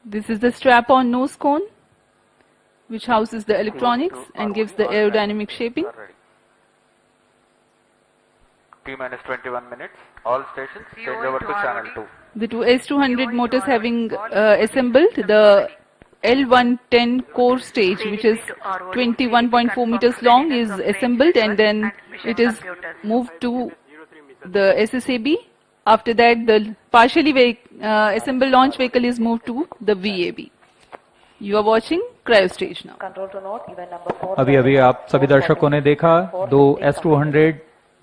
This is the strap-on nose cone, which houses the electronics and gives the aerodynamic shaping. T-minus 21 minutes. All stations change over to channel 2. The two S200 motors having assembled the L110 core stage, which is 21.4 meters long, is assembled, and then it is moved to the SSAB. After that, the partially assembled launch vehicle is moved to the VAB. You are watching cryo stage now. अभी अभी आप सभी दर्शकों ने देखा दो S200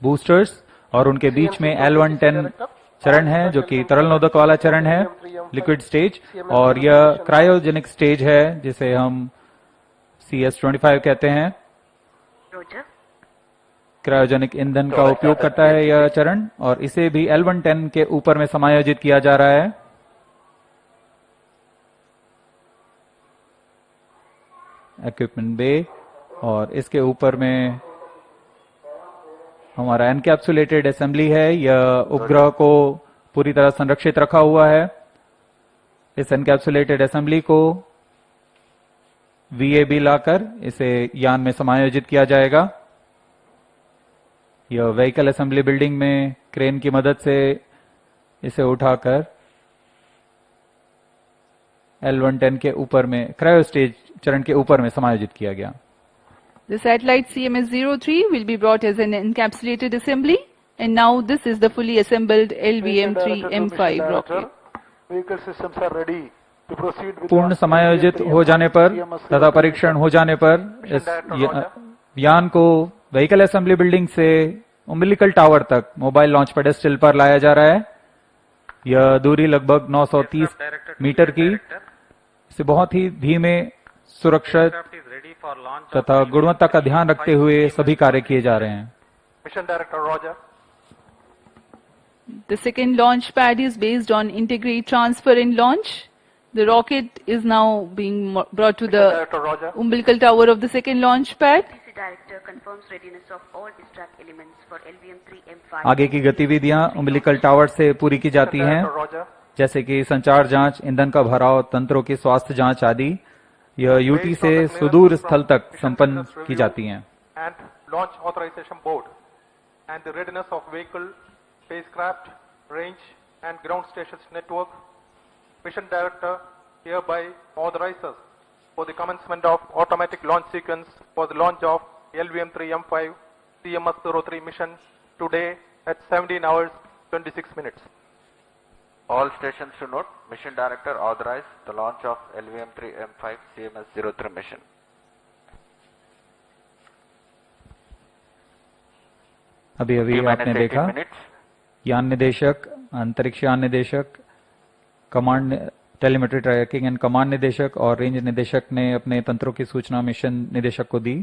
boosters और उनके बीच में L110 चरण है, जो कि तरल नोदक वाला चरण है, लिक्विड स्टेज, और यह क्रायोजेनिक स्टेज है जिसे हम CS25 कहते हैं। क्रायोजेनिक ईंधन का उपयोग करता है यह चरण, और इसे भी L110 के ऊपर में समायोजित किया जा रहा है। इक्विपमेंट बे, और इसके ऊपर में हमारा एनकैप्सुलेटेड असेंबली है। यह उपग्रह को पूरी तरह संरक्षित रखा हुआ है। इस एनकैप्सुलेटेड असेंबली को VAB लाकर इसे यान में समायोजित किया जाएगा। यह व्हीकल असेंबली बिल्डिंग में क्रेन की मदद से इसे उठाकर L110 के ऊपर में क्रायो स्टेज चरण के ऊपर में समायोजित किया गया। The satellite CMS-03 will be brought as an encapsulated assembly, and now this is the fully assembled LVM3-M5 rocket. पूर्ण समायोजित हो जाने पर तथा परीक्षण हो जाने पर इस यान को व्हीकल असेंबली बिल्डिंग से उम्बिलिकल टावर तक मोबाइल लॉन्च पेडेस्टल पर लाया जा रहा है। यह दूरी लगभग 930 मीटर की, इसे बहुत ही धीमे, सुरक्षित तथा गुणवत्ता का ध्यान रखते हुए सभी कार्य किए जा रहे हैं। Mission director Roger. The second launch pad is based on integrate, transfer and launch. The rocket is now being brought to the umbilical tower of the second launch pad. आगे की गतिविधियां उम्बिलिकल टावर से पूरी की जाती हैं, जैसे कि संचार जांच, ईंधन का भराव, तंत्रों की स्वास्थ्य जांच आदि। यह यूटी से सुदूर स्थल तक संपन्न की जाती हैं। Launch authorisation board and the readiness of vehicle, spacecraft, range and ground stations network. Mission Director hereby authorizes for the commencement of automatic launch sequence for the launch of LVM3-M5 CMS-03 mission today at 17 hours 26 minutes. All stations to note, Mission Director authorized the launch of LVM3-M5 CMS-03 mission. अभी अभी आपने देखा यान निदेशक, अंतरिक्ष यान निदेशक, command telemetry tracking and command निदेशक और रेंज निदेशक ने अपने तंत्रों की सूचना मिशन निदेशक को दी।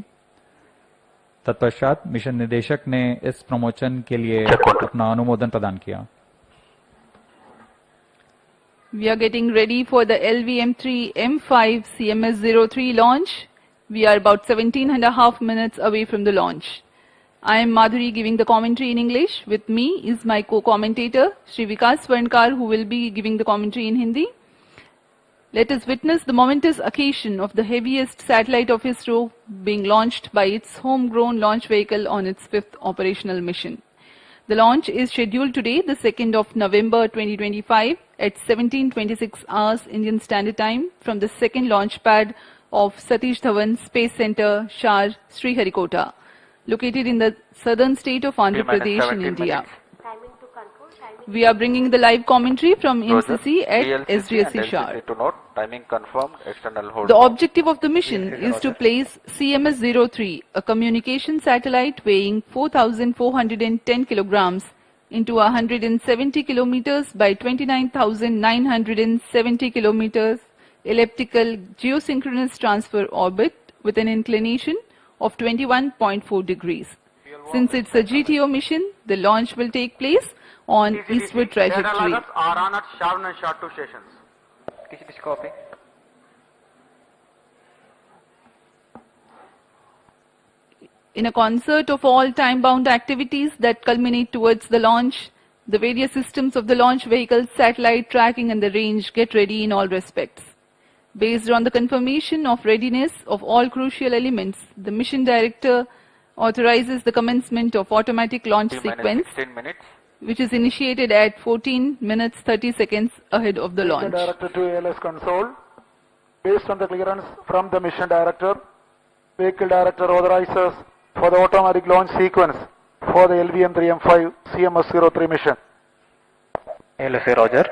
तत्पश्चात मिशन निदेशक ने इस प्रमोशन के लिए अपना अनुमोदन प्रदान किया। We are getting ready for the LVM3-M5 CMS-03 launch. We are about 17.5 minutes away from the launch. I am Madhuri giving the commentary in English. With me is my co-commentator, Shri Vikas Swarnkar, who will be giving the commentary in Hindi. Let us witness the momentous occasion of the heaviest satellite of ISRO being launched by its homegrown launch vehicle on its 5th operational mission. The launch is scheduled today, the 2nd of November 2025 at 17:26 hours Indian Standard Time from the second launch pad of Satish Dhawan Space Center, Shar, Sriharikota, located in the southern state of Andhra Pradesh in India. We are bringing the live commentary from MCC at SDSC Shar. Timing confirmed, external hold. The objective of the mission is to place CMS-03, a communication satellite weighing 4,410 kilograms, into a 170 kilometers by 29,970 kilometers elliptical geosynchronous transfer orbit with an inclination of 21.4 degrees. Since it's a GTO mission, the launch will take place on eastward trajectory. Are on at Shar and Shar 2 stations. Copy. In a concert of all time-bound activities that culminate towards the launch, the various systems of the launch vehicle, satellite tracking and the range get ready in all respects. Based on the confirmation of readiness of all crucial elements, the mission director authorizes the commencement of automatic launch sequence, 16 minutes. which is initiated at 14 minutes 30 seconds ahead of the Vehicle launch. director to ALS console. Based on the clearance from the mission director, vehicle director authorizes for the automatic launch sequence for the LVM3-M5 CMS-03 mission. LSA Roger.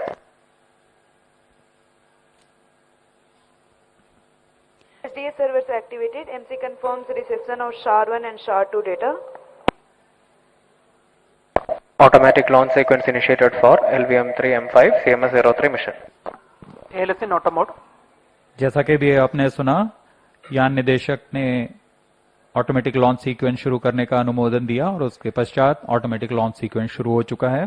SDS servers activated. MC confirms reception of SHAR-1 and SHAR-2 data. Automatic launch sequence initiated for LVM3-M5 CMS-03 mission. ALS in auto mode. जैसा कि भी आपने सुना, यान निदेशक ने automatic launch sequence शुरू करने का अनुमोदन दिया और उसके पश्चात ऑटोमेटिक लॉन्च सीक्वेंस शुरू हो चुका है।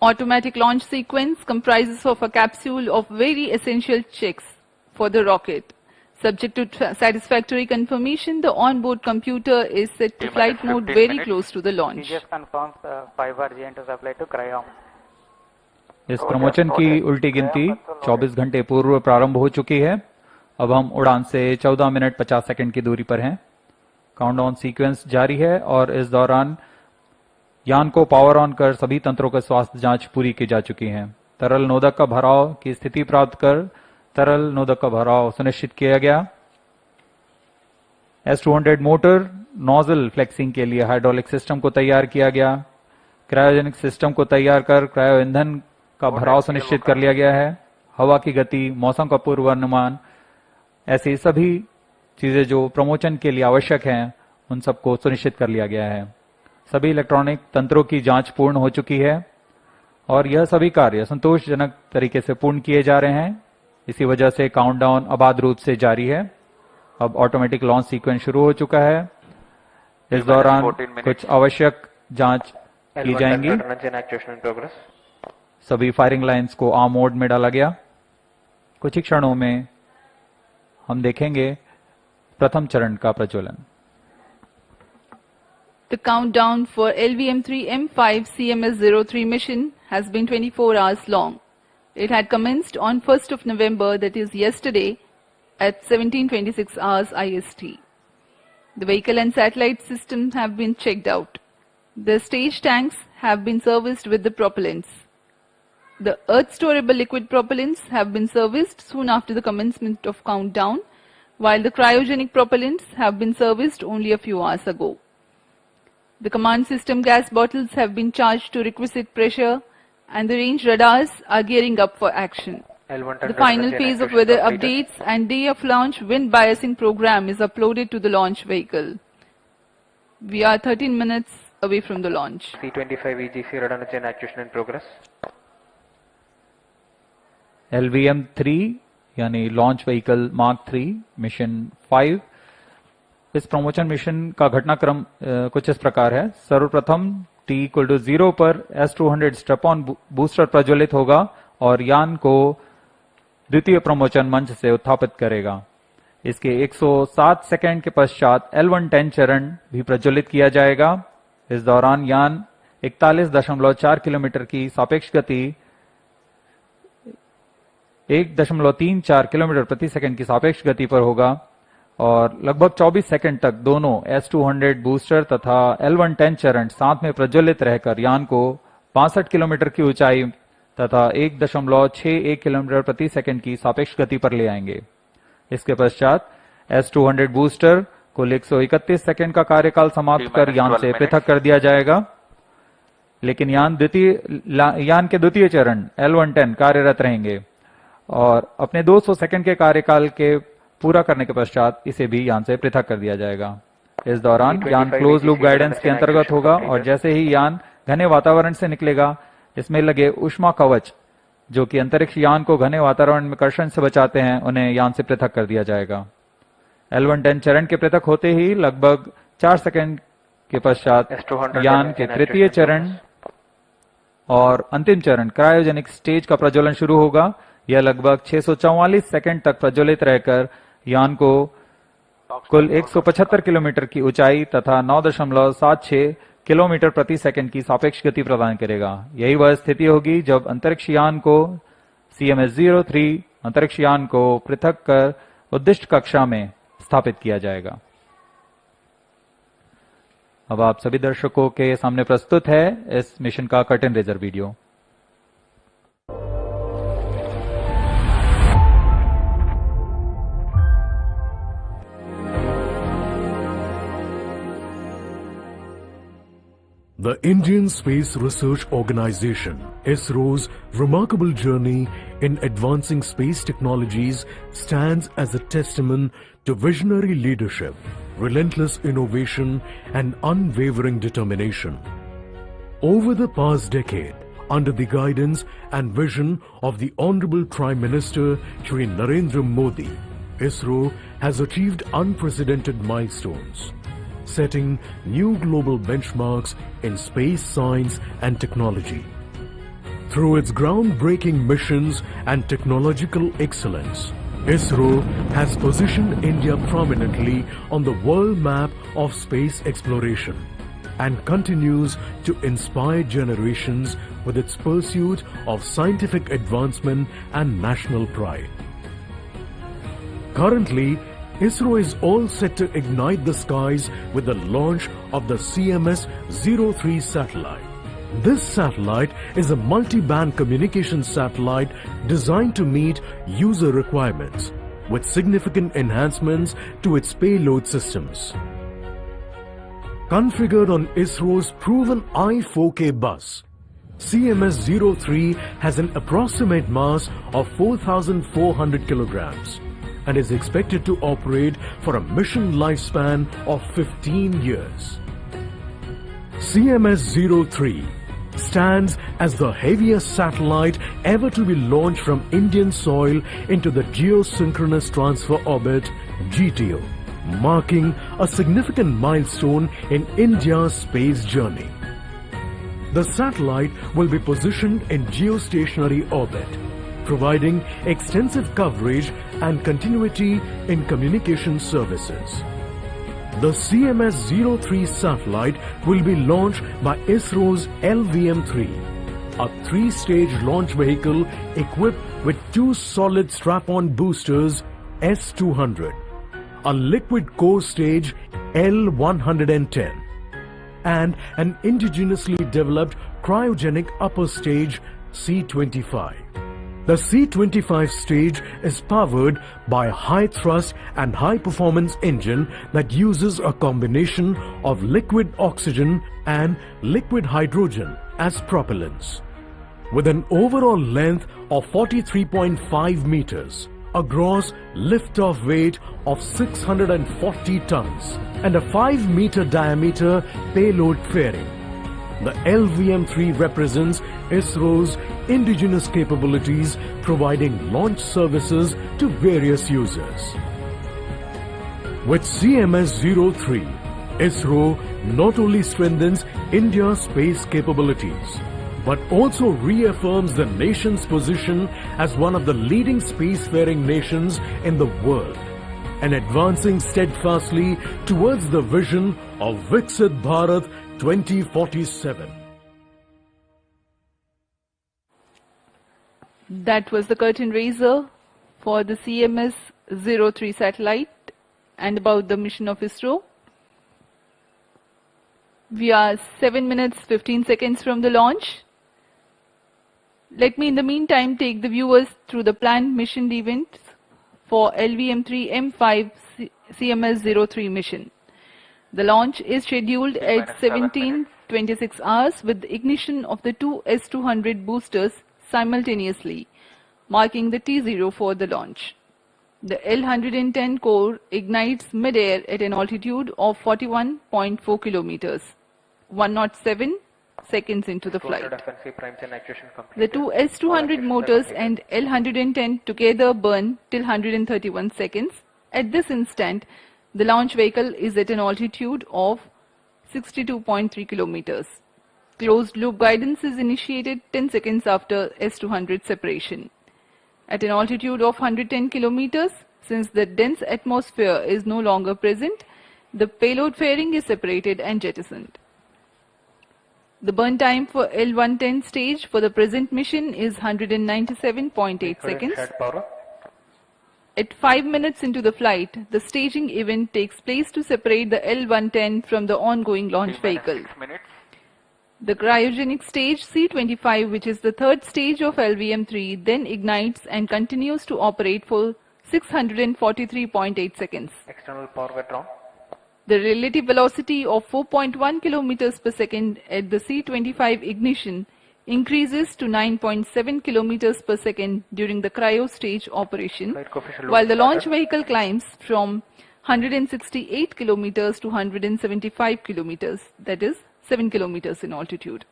Automatic launch sequence comprises of a capsule of very essential checks for the rocket. Subject to satisfactory confirmation, the onboard computer is set to flight mode very close to the launch. CGS confirms 5-bar GN2 supply to Cryom. इस promotion की उल्टी गिनती 24 घंटे पूर्व प्रारंभ हो चुकी है। अब हम उड़ान से 14 मिनट 50 सेकंड की दूरी पर हैं। काउंटडाउन सीक्वेंस जारी है और इस दौरान यान को पावर ऑन कर सभी तंत्रों का स्वास्थ्य जांच पूरी की जा चुकी है। तरल नोदक का भराव की स्थिति प्राप्त कर तरल नोदक का भराव सुनिश्चित किया गया। S200 मोटर नोजल फ्लेक्सिंग के लिए हाइड्रोलिक सिस्टम को तैयार किया गया। क्रायोजेनिक सिस्टम को तैयार कर क्रायो ईंधन का भराव सुनिश्चित कर लिया गया है। हवा की गति, मौसम का पूर्वानुमान, ऐसी सभी चीजें जो प्रमोशन के लिए आवश्यक हैं, उन सबको सुनिश्चित कर लिया गया है। सभी इलेक्ट्रॉनिक तंत्रों की जांच पूर्ण हो चुकी है और यह सभी कार्य संतोषजनक तरीके से पूर्ण किए जा रहे हैं। इसी वजह से काउंटडाउन अबाध रूप से जारी है। अब ऑटोमेटिक लॉन्च सीक्वेंस शुरू हो चुका है। इस दौरान कुछ आवश्यक जांच की जाएंगी। सभी फायरिंग लाइंस को आर्म मोड में डाला गया। कुछ ही क्षणों में हम देखेंगे प्रथम चरण का प्रज्वलन। The countdown for LVM3-M5 CMS-03 mission has been 24 hours long. It had commenced on 1st of November, that is yesterday, at 17:26 hours IST. The vehicle and satellite systems have been checked out. The stage tanks have been serviced with the propellants. The earth-storable liquid propellants have been serviced soon after the commencement of countdown, while the cryogenic propellants have been serviced only a few hours ago. The command system gas bottles have been charged to requisite pressure and the range radars are gearing up for action. The final phase of weather updates and day of launch wind biasing program is uploaded to the launch vehicle. We are 13 minutes away from the launch. C25 EGC radar chain actuation in progress. LVM3 यानी launch vehicle mark 3 mission 5। इस promotion mission का घटनाक्रम कुछ इस प्रकार है। सर्वप्रथम T=0 पर S200 स्ट्रैप ऑन बूस्टर प्रज्वलित होगा और यान को द्वितीय प्रमोशन मंच से उत्थापित करेगा। इसके 107 सेकंड के पश्चात L110 चरण भी प्रज्वलित किया जाएगा। इस दौरान यान 41.4 किलोमीटर की सापेक्ष गति 1.34 किलोमीटर प्रति सेकंड की सापेक्ष गति पर होगा और लगभग 24 सेकंड तक दोनों S200 बूस्टर तथा L110 चरण साथ में प्रज्वलित रहकर यान को 65 किलोमीटर की ऊंचाई तथा 1.61 किलोमीटर प्रति सेकंड की सापेक्ष गति पर ले आएंगे। इसके पश्चात S200 बूस्टर कुल 131 सेकंड का कार्यकाल समाप्त कर यान से पृथक कर दिया जाएगा, लेकिन यान के द्वितीय चरण L110 कार्यरत रहेंगे और अपने 200 सेकंड के कार्यकाल के पूरा करने के पश्चात इसे भी यान से पृथक कर दिया जाएगा। इस दौरान यान क्लोज लूप गाइडेंस के अंतर्गत होगा और जैसे ही यान घने वातावरण से निकलेगा, इसमें लगे ऊष्मा कवच जो कि अंतरिक्ष यान को घने वातावरण में कर्षण से बचाते हैं, उन्हें यान से पृथक कर दिया जाएगा। L110 चरण के पृथक होते ही लगभग 4 सेकंड के पश्चात यान के तृतीय चरण और अंतिम चरण क्रायोजेनिक स्टेज का प्रज्वलन शुरू होगा। यह लगभग 644 सेकंड तक प्रज्वलित रहकर यान को कुल 175 किलोमीटर की ऊंचाई तथा 9.76 किलोमीटर प्रति सेकंड की सापेक्ष गति प्रदान करेगा। यही वह स्थिति होगी जब अंतरिक्ष यान को CMS-03 अंतरिक्ष यान को पृथक कर उद्दिष्ट कक्षा में स्थापित किया जाएगा। अब आप सभी दर्शकों के सामने प्रस्तुत है इस मिशन का curtain raiser video. The Indian Space Research Organization, ISRO's remarkable journey in advancing space technologies stands as a testament to visionary leadership, relentless innovation, and unwavering determination. Over the past decade, under the guidance and vision of the Honorable Prime Minister Shri Narendra Modi, ISRO has achieved unprecedented milestones, setting new global benchmarks in space science and technology. Through its groundbreaking missions and technological excellence, ISRO has positioned India prominently on the world map of space exploration and continues to inspire generations with its pursuit of scientific advancement and national pride. Currently, ISRO is all set to ignite the skies with the launch of the CMS-03 satellite. This satellite is a multi-band communication satellite designed to meet user requirements with significant enhancements to its payload systems. Configured on ISRO's proven I-4K bus, CMS-03 has an approximate mass of 4,400 kilograms and is expected to operate for a mission lifespan of 15 years. CMS-03 stands as the heaviest satellite ever to be launched from Indian soil into the Geosynchronous Transfer Orbit (GTO), marking a significant milestone in India's space journey. The satellite will be positioned in geostationary orbit, providing extensive coverage and continuity in communication services. The CMS-03 satellite will be launched by ISRO's LVM3, a three-stage launch vehicle equipped with two solid strap-on boosters S-200, a liquid core stage L-110, and an indigenously developed cryogenic upper stage C-25. The C-25 stage is powered by a high-thrust and high-performance engine that uses a combination of liquid oxygen and liquid hydrogen as propellants. With an overall length of 43.5 meters, a gross lift-off weight of 640 tons, and a 5-meter diameter payload fairing, the LVM-3 represents ISRO's indigenous capabilities, providing launch services to various users. With CMS-03, ISRO not only strengthens India's space capabilities, but also reaffirms the nation's position as one of the leading spacefaring nations in the world, and advancing steadfastly towards the vision of Viksit Bharat 2047. That was the curtain raiser for the CMS-03 satellite and about the mission of ISRO. We are 7 minutes 15 seconds from the launch. Let me in the meantime take the viewers through the planned mission events for LVM3-M5 CMS-03 mission. The launch is scheduled at 17:26 hours with the ignition of the two S-200 boosters simultaneously, marking the T0 for the launch. The L-110 core ignites mid-air at an altitude of 41.4 kilometers, 107 seconds into the flight. The two S-200 motors and L-110 together burn till 131 seconds. At this instant, the launch vehicle is at an altitude of 62.3 kilometers. Closed loop guidance is initiated 10 seconds after S-200 separation. At an altitude of 110 kilometers, since the dense atmosphere is no longer present, the payload fairing is separated and jettisoned. The burn time for L110 stage for the present mission is 197.8 seconds. At 5 minutes into the flight, the staging event takes place to separate the L110 from the ongoing launch vehicle. 6 minutes. The cryogenic stage C25, which is the third stage of LVM3, then ignites and continues to operate for 643.8 seconds. External power withdrawn. The relative velocity of 4.1 kilometers per second at the C25 ignition increases to 9.7 kilometers per second during the cryo stage operation, Flight coefficient while the load launch started. vehicle climbs from 168 kilometers to 175 kilometers, that is 7 kilometers in altitude.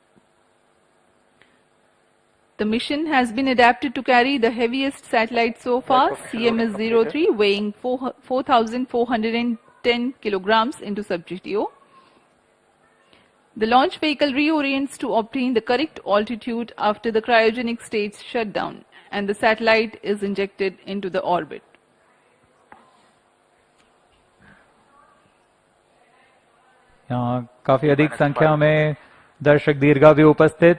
The mission has been adapted to carry the heaviest satellite so far, CMS-03, weighing 4,410 kilograms into sub-GTO. The launch vehicle reorients to obtain the correct altitude after the cryogenic stage shutdown, and the satellite is injected into the orbit. यहाँ काफी अधिक संख्या में दर्शक दीर्घा भी उपस्थित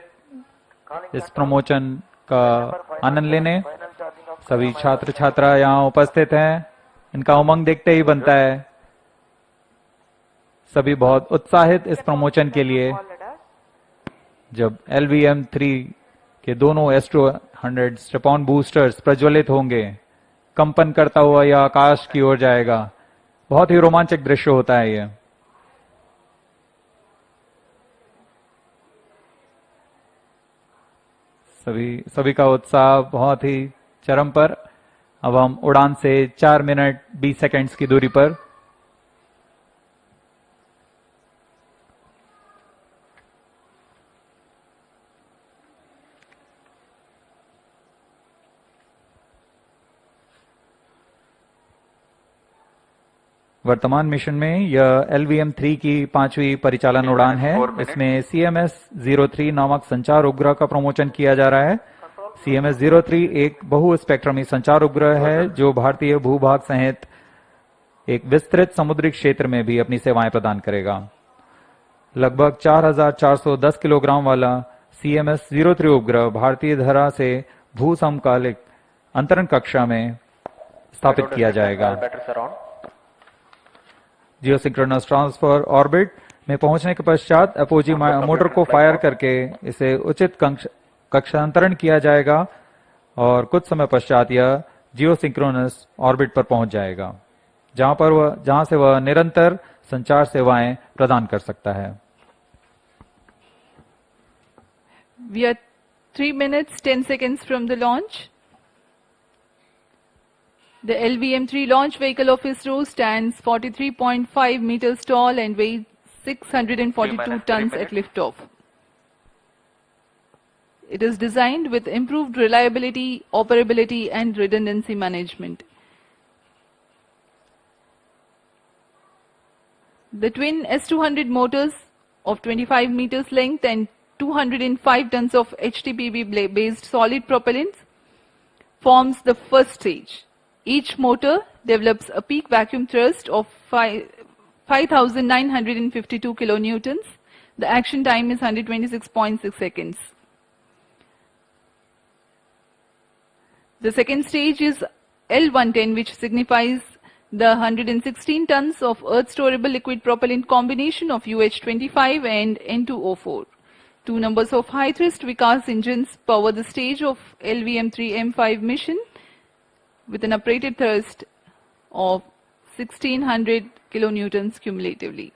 इस प्रमोशन का आनंद लेने। सभी छात्र छात्रा यहाँ उपस्थित हैं। इनका उमंग देखते ही बनता है। सभी बहुत उत्साहित इस प्रमोशन के लिए। जब LVM3 के दोनों S200 स्ट्रैप-ऑन बूस्टर्स प्रज्वलित होंगे, कंपन करता हुआ यह आकाश की ओर जाएगा। बहुत ही रोमांचक दृश्य होता है यह। सभी का उत्साह बहुत ही चरम पर। अब हम उड़ान से 4 मिनट 20 सेकंड्स की दूरी पर। वर्तमान मिशन में यह LVM3 की 5वीं परिचालन उड़ान है। इसमें CMS-03 नामक संचार उपग्रह का प्रमोशन किया जा रहा है। CMS-03 एक बहु स्पेक्ट्रमी संचार उपग्रह है जो भारतीय भूभाग सहित एक विस्तृत समुद्री क्षेत्र में भी अपनी सेवाएं प्रदान करेगा। लगभग 4,410 किलोग्राम वाला CMS-03 उपग्रह भारतीय धरा से भू समकालिक अंतरण कक्षा में स्थापित किया जाएगा। जियोसिंक्रोनस ट्रांसफर ऑर्बिट में पहुंचने के पश्चात अपोजी मोटर को फायर करके इसे उचित कक्षांतरण किया जाएगा और कुछ समय पश्चात यह जियोसिंक्रोनस ऑर्बिट पर पहुंच जाएगा, जहां से वह निरंतर संचार सेवाएं प्रदान कर सकता है। We are 3 minutes 10 seconds from the launch. The LVM3 launch vehicle of ISRO stands 43.5 meters tall and weighs 642 tons at liftoff. It is designed with improved reliability, operability, and redundancy management. The twin S200 motors of 25 meters length and 205 tons of HTPB-based solid propellants forms the first stage. Each motor develops a peak vacuum thrust of 5,952 kilonewtons. The action time is 126.6 seconds. The second stage is L110, which signifies the 116 tons of earth-storable liquid propellant combination of UH-25 and N2O4. Two numbers of high-thrust Vikas engines power the stage of LVM3-M5 mission with an operated thrust of 1600 kilonewtons cumulatively.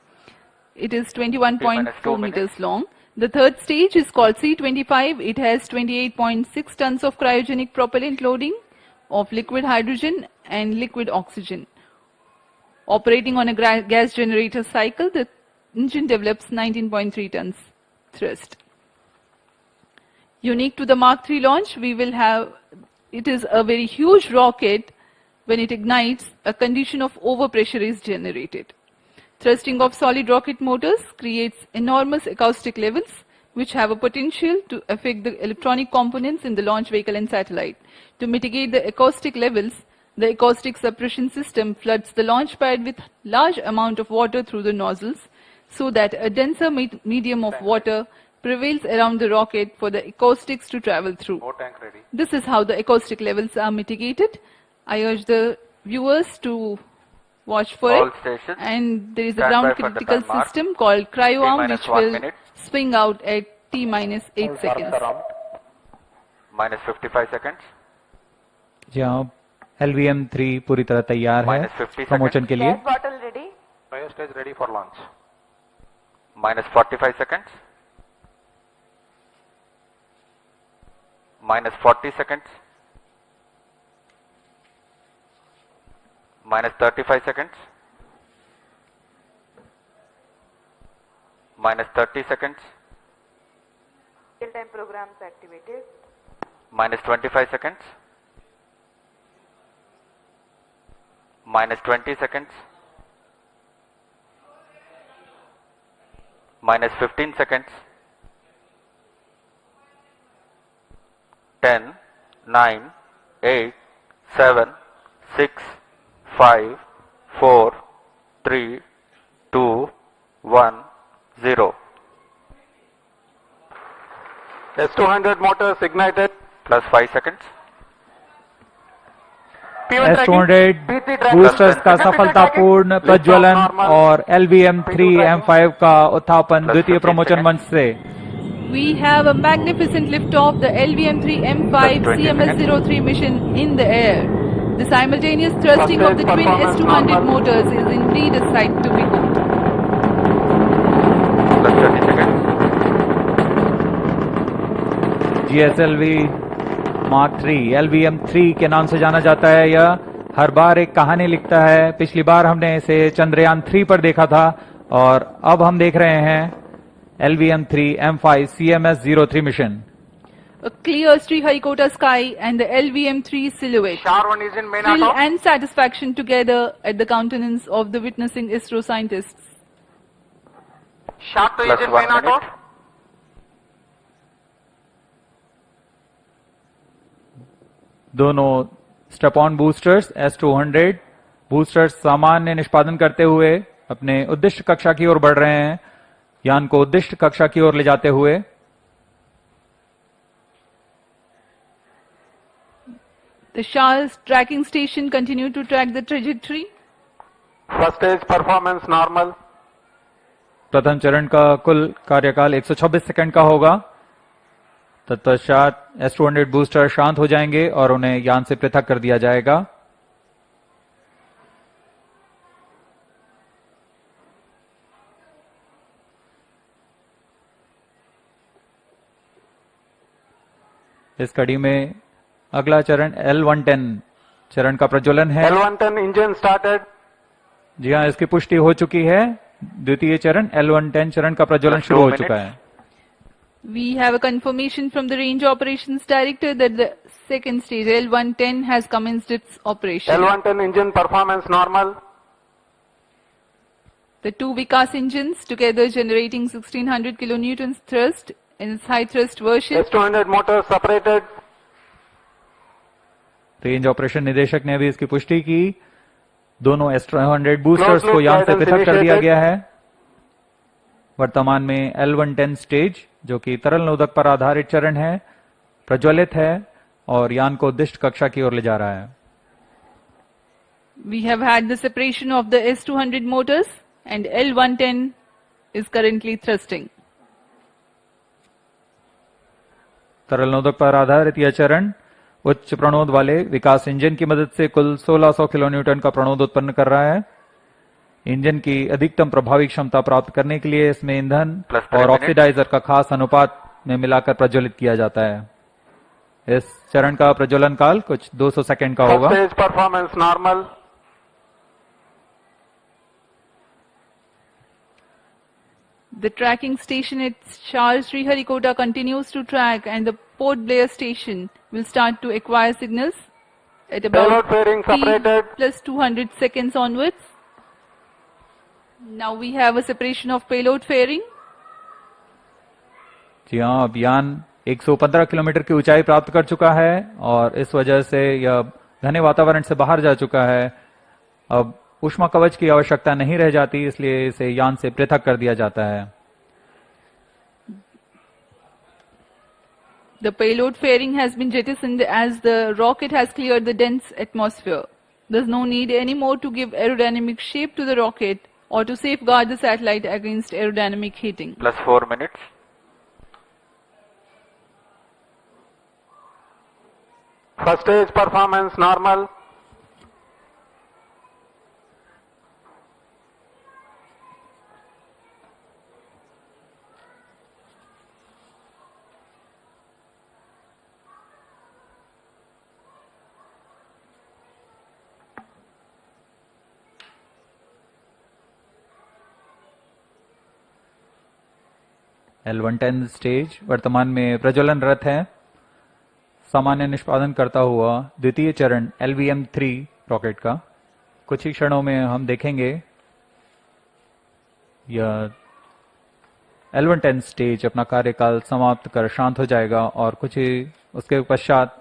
It is 21.4 meters long. The third stage is called C25. It has 28.6 tons of cryogenic propellant loading of liquid hydrogen and liquid oxygen. Operating on a gas generator cycle, the engine develops 19.3 tons thrust. Unique to the Mark III launch, it is a very huge rocket. When it ignites, a condition of overpressure is generated. Thrusting of solid rocket motors creates enormous acoustic levels which have a potential to affect the electronic components in the launch vehicle and satellite. To mitigate the acoustic levels, the acoustic suppression system floods the launch pad with large amount of water through the nozzles so that a denser medium of water prevails around the rocket for the acoustics to travel through. O tank ready. This is how the acoustic levels are mitigated. I urge the viewers to watch for All it. stations, And there is a stand ground by for the critical time mark. system called cryo-arm T-minus which 1 will minute. swing out at T-minus 8 seconds. Minus 55 seconds. जी हाँ, LVM3 पूरी तरह तैयार है Minus 50 promotion के लिए। Gas bottle ready. Fire stage ready for launch. Minus 45 seconds. Minus 40 seconds. Minus 35 seconds. Minus 30 seconds. Real-time programs activated. Minus 25 seconds. Minus 20 seconds. Minus 15 seconds. 10, 9, 8, 7, 6, 5, 4, 3, 2, 1, 0. S200 motors ignited. Plus 5 seconds. S200 boosters का सफलतापूर्ण प्रज्वलन और LVM3-M5 का उत्थापन द्वितीय promotion मंच से। We have a magnificent liftoff, the LVM3-M5 CMS-03 mission in the air. The simultaneous thrusting of the twin S200 motors is indeed a sight to behold. Plus 30 seconds. GSLV Mark 3 LVM3 के नाम से जाना जाता है। यह हर बार एक कहानी लिखता है। पिछली बार हमने इसे चंद्रयान 3 पर देखा था और अब हम देख रहे हैं LVM3-M5 CMS-03 mission. A clear Sriharikota sky and the LVM3 silhouette. Sharwan is in main Thrill auto. and satisfaction together at the countenance of the witnessing ISRO scientists. Shark 2 Plus is in 1 main auto. minute. दोनों step on boosters S200 boosters सामान्य निष्पादन करते हुए अपने उद्दिष्ट कक्षा की ओर बढ़ रहे हैं। यान को उद्दिष्ट कक्षा की ओर ले जाते हुए The Shah's tracking station continue to track the trajectory. First stage performance normal. प्रथम चरण का कुल कार्यकाल 126 सेकंड का होगा। तत्पश्चात S200 बूस्टर शांत हो जाएंगे और उन्हें यान से पृथक कर दिया जाएगा। इस कड़ी में अगला चरण L110 चरण का प्रज्वलन है। L110 engine started. जी हाँ, इसकी पुष्टि हो चुकी है। द्वितीय चरण L110 चरण का प्रज्वलन शुरू हो चुका है। We have a confirmation from the Range Operations Director that the second stage L110 has commenced its operation. L110 engine performance normal. The two Vikas engines together generating 1600 kilonewtons thrust in its high thrust version. S200 motors separated. Range operation निदेशक ने भी इसकी पुष्टि की। दोनों S200 boosters को यान से पृथक कर दिया गया है। वर्तमान में L110 स्टेज जो कि तरल नोदक पर आधारित चरण है प्रज्वलित है और यान को उद्दिष्ट कक्षा की ओर ले जा रहा है। We have had the separation of the S200 motors and L110 is currently thrusting. तरल नोदक पर आधारित यह चरण उच्च प्रणोद वाले विकास इंजन की मदद से कुल 1600 किलोन्यूटन का प्रणोद उत्पन्न कर रहा है। इंजन की अधिकतम प्रभावी क्षमता प्राप्त करने के लिए इसमें ईंधन और ऑक्सीडाइजर का खास अनुपात में मिलाकर प्रज्वलित किया जाता है। इस चरण का प्रज्वलन काल कुछ 200 सेकंड का होगा। First stage performance normal. The tracking station at Shah Sriharikota continues to track and the Port Blair station will start to acquire signals at about Payload fairing T separated. plus 200 seconds onwards. Now we have a separation of payload fairing. जी हाँ, अब यान 115 kilometre की ऊंचाई प्राप्त कर चुका है और इस वजह से यह घने वातावरण से बाहर जा चुका है। अब ऊष्मा कवच की आवश्यकता नहीं रह जाती, इसलिए इसे यान से पृथक कर दिया जाता है। The payload fairing has been jettisoned as the rocket has cleared the dense atmosphere. There's no need anymore to give aerodynamic shape to the rocket or to safeguard the satellite against aerodynamic heating. Plus 4 minutes. First stage performance normal. L110 stage वर्तमान में प्रज्वलनरत है। सामान्य निष्पादन करता हुआ द्वितीय चरण LVM3 rocket का कुछ ही क्षणों में हम देखेंगे यह L110 स्टेज अपना कार्यकाल समाप्त कर शांत हो जाएगा और कुछ ही उसके पश्चात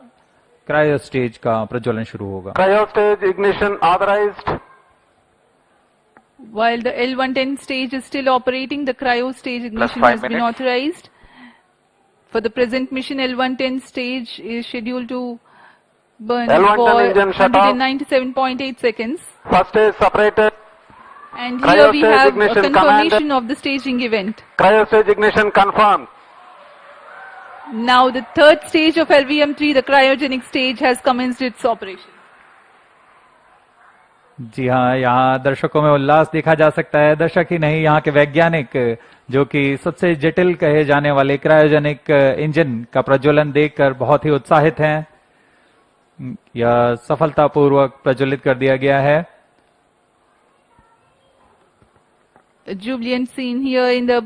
क्रायो स्टेज का प्रज्वलन शुरू होगा। Cryo stage ignition authorized. While the L110 stage is still operating, the cryo stage ignition has been authorized. For the present mission, L110 stage is scheduled to burn for 197.8 seconds. First stage separated. And here we have a confirmation of the staging event. Cryo stage ignition confirmed. Now the third stage of LVM3, the cryogenic stage, has commenced its operation. जी हाँ, यहाँ दर्शकों में उल्लास देखा जा सकता है। दर्शक ही नहीं, यहाँ के वैज्ञानिक जो कि सबसे जटिल कहे जाने वाले क्रायोजेनिक इंजन का प्रज्वलन देखकर बहुत ही उत्साहित हैं। यह सफलतापूर्वक प्रज्वलित कर दिया गया है। A jubilant scene here in the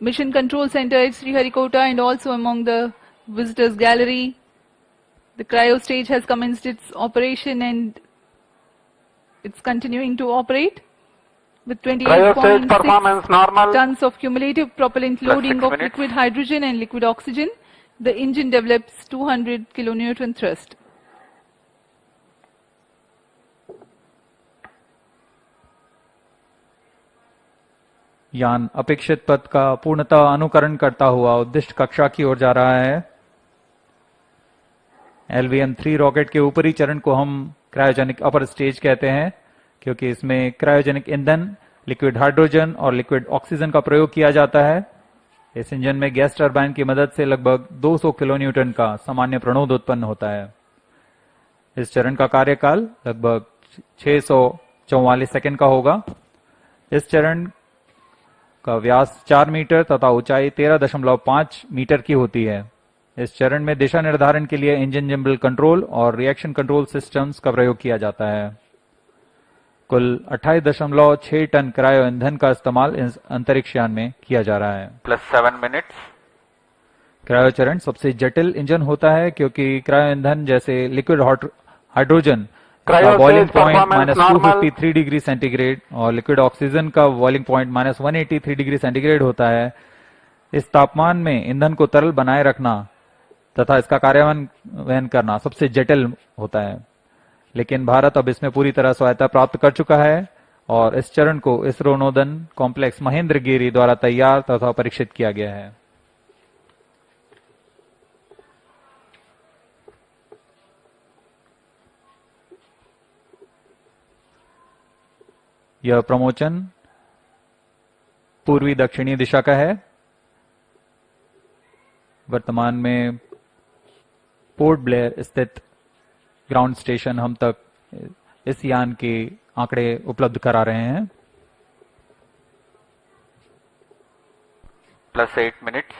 Mission Control Center at Sriharikota and also among the visitors gallery. The cryo stage has commenced its operation and it's continuing to operate with 28.6 tons of cumulative propellant loading of liquid hydrogen and liquid oxygen. The engine develops 200 kilonewton thrust. यान अपेक्षित पथ का पूर्णतः अनुकरण करता हुआ उद्दिष्ट कक्षा की ओर जा रहा है। LVM3 रॉकेट के ऊपरी चरण को हम क्रायोजेनिक अपर स्टेज कहते हैं क्योंकि इसमें क्रायोजेनिक ईंधन, लिक्विड हाइड्रोजन और लिक्विड ऑक्सीजन का प्रयोग किया जाता है। इस इंजन में गैस टरबाइन की मदद से लगभग 200 किलोन्यूटन का सामान्य प्रणोद उत्पन्न होता है। इस चरण का कार्यकाल लगभग 644 सेकंड का होगा। इस चरण का व्यास 4 मीटर तथा ऊंचाई 13.5 मीटर की होती है। इस चरण में दिशा निर्धारण के लिए इंजन जिम्बल कंट्रोल और रिएक्शन कंट्रोल सिस्टम्स का प्रयोग किया जाता है। कुल 28.6 टन क्रायो ईंधन का इस्तेमाल इस अंतरिक्ष यान में किया जा रहा है। Plus 7 minutes. क्रायो चरण सबसे जटिल इंजन होता है क्योंकि क्रायो ईंधन जैसे लिक्विड हाइड्रोजन का बॉइलिंग पॉइंट -253 डिग्री सेंटीग्रेड और लिक्विड ऑक्सीजन का बॉइलिंग पॉइंट -183 डिग्री सेंटीग्रेड होता है। इस तापमान में ईंधन को तरल बनाए रखना तथा इसका कार्यान्वयन करना सबसे जटिल होता है, लेकिन भारत अब इसमें पूरी तरह स्वायत्ता प्राप्त कर चुका है और इस चरण को इसरो नोदन कॉम्प्लेक्स महेंद्रगिरी द्वारा तैयार तथा परीक्षित किया गया है। यह प्रमोचन पूर्वी दक्षिणी दिशा का है। वर्तमान में पोर्ट ब्लेयर स्थित ग्राउंड स्टेशन हम तक इस यान के आंकड़े उपलब्ध करा रहे हैं। Plus 8 minutes.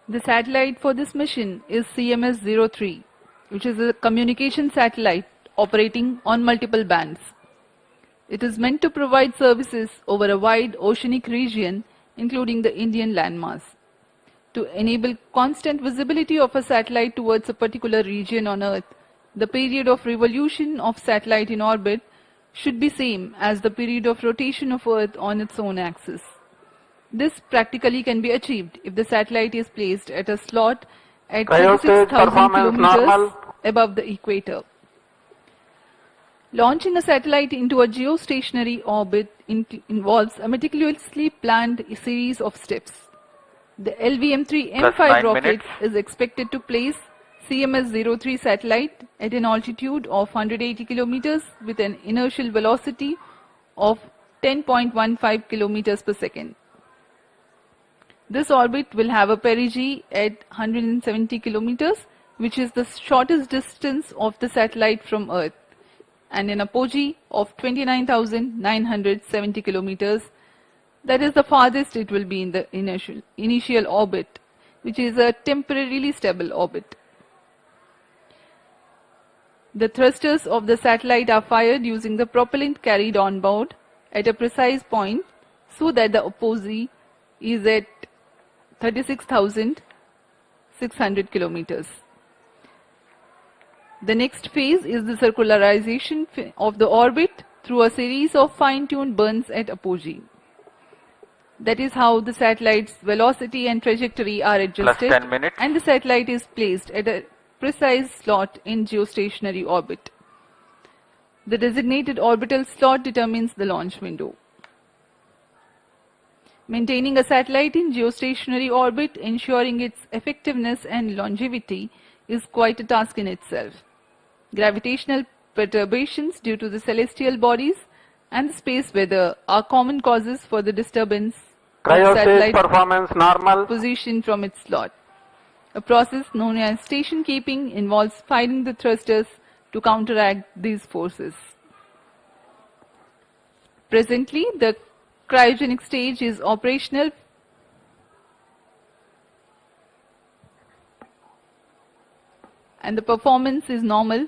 The satellite for this mission is CMS-03, which is a communication satellite operating on multiple bands. It is meant to provide services over a wide oceanic region, including the Indian landmass. To enable constant visibility of a satellite towards a particular region on Earth, the period of revolution of satellite in orbit should be same as the period of rotation of Earth on its own axis. This practically can be achieved if the satellite is placed at a slot at Cryostage 36,000 performance kilometers normal. above the equator. Launching a satellite into a geostationary orbit involves a meticulously planned series of steps. The Plus LVM3-M5 9 rocket minutes. is expected to place CMS-03 satellite at an altitude of 180 kilometers with an inertial velocity of 10.15 kilometers per second. This orbit will have a perigee at 170 kilometers, which is the shortest distance of the satellite from Earth, and an apogee of 29,970 kilometers. That is the farthest it will be in the initial orbit, which is a temporarily stable orbit. The thrusters of the satellite are fired using the propellant carried on board at a precise point so that the apogee is at 36,600 kilometers. The next phase is the circularization of the orbit through a series of fine-tuned burns at apogee. That is how the satellite's velocity and trajectory are adjusted, 10 minutes. and the satellite is placed at a precise slot in geostationary orbit. The designated orbital slot determines the launch window. Maintaining a satellite in geostationary orbit, ensuring its effectiveness and longevity, is quite a task in itself. Gravitational perturbations due to the celestial bodies and the space weather are common causes for the disturbance of Cryostage satellite performance normal. position from its slot. A process known as station keeping involves firing the thrusters to counteract these forces. Presently, the cryogenic stage is operational and the performance is normal.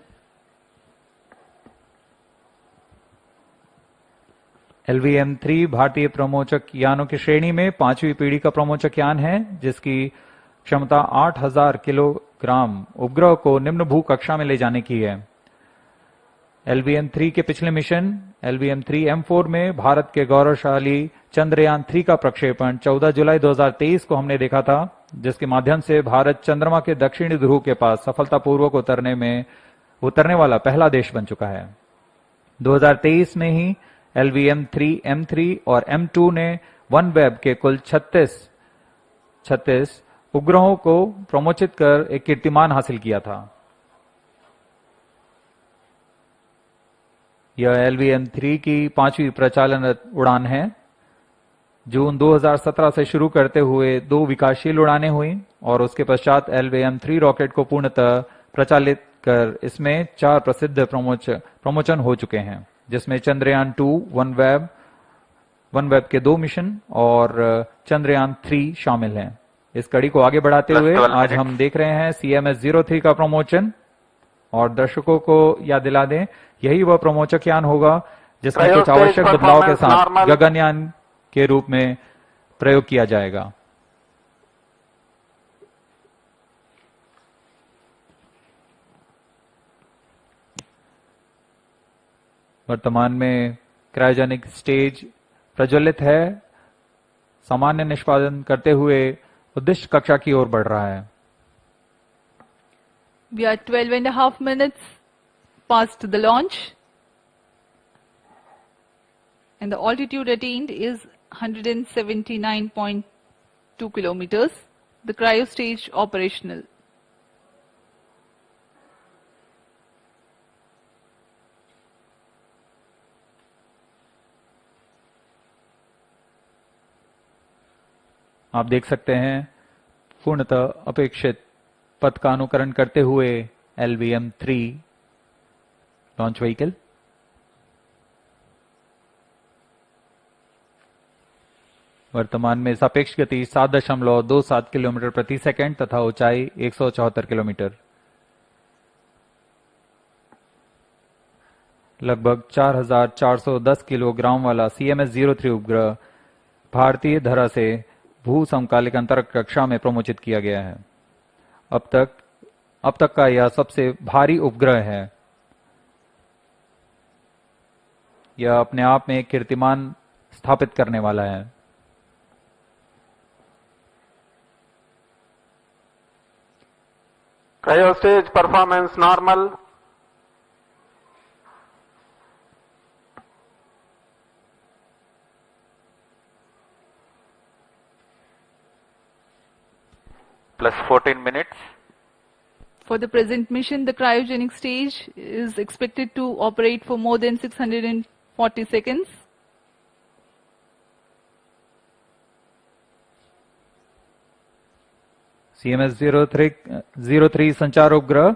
LVM3 भारतीय प्रमोचक यानों की श्रेणी में 5वीं पीढ़ी का प्रमोचक यान है, जिसकी क्षमता 8,000 किलोग्राम उपग्रह को निम्न भू कक्षा में ले जाने की है। LVM3 के पिछले मिशन LVM3-M4 में भारत के गौरवशाली चंद्रयान 3 का प्रक्षेपण 14 जुलाई 2023 को हमने देखा था, जिसके माध्यम से भारत चंद्रमा के दक्षिणी ध्रुव के पास सफलतापूर्वक उतरने वाला पहला देश बन चुका है। 2023 में ही LVM3-M3 और M2 ने OneWeb के कुल 36 उपग्रहों को प्रमोचित कर एक कीर्तिमान हासिल किया था। यह LVM3 की 5वीं प्रचालनरत उड़ान है। जून 2017 से शुरू करते हुए 2 विकासशील उड़ानें हुई और उसके पश्चात LVM3 रॉकेट को पूर्णतः प्रचालित कर इसमें 4 प्रसिद्ध प्रमोचन हो चुके हैं, जिसमें चंद्रयान 2, OneWeb के 2 मिशन और चंद्रयान 3 शामिल हैं। इस कड़ी को आगे बढ़ाते हुए आज हम देख रहे हैं CMS-03 का प्रमोचन, और दर्शकों को याद दिला दें, यही वह प्रमोचक यान होगा जिसमें कुछ आवश्यक बदलाव के साथ गगनयान के रूप में प्रयोग किया जाएगा। वर्तमान में क्रायोजेनिक स्टेज प्रज्वलित है, सामान्य निष्पादन करते हुए उद्दिष्ट कक्षा की ओर बढ़ रहा है। We are 12.5 minutes past the launch and the altitude attained is 179.2 kilometers. The cryo stage operational. आप देख सकते हैं पूर्णतः अपेक्षित पथ का अनुकरण करते हुए LVM3 लॉन्च व्हीकल। वर्तमान में सापेक्ष गति 7.27 किलोमीटर प्रति सेकंड तथा ऊंचाई 174 किलोमीटर। लगभग 4,410 किलोग्राम वाला CMS-03 उपग्रह भारतीय धरा से भू समकालिक अंतरिक्ष कक्षा में प्रमोचित किया गया है। अब तक का यह सबसे भारी उपग्रह है। यह अपने आप में एक कीर्तिमान स्थापित करने वाला है। Cryo stage performance normal. Plus 14 minutes. For the present mission, the cryogenic stage is expected to operate for more than 640 seconds. CMS-03 संचार उपग्रह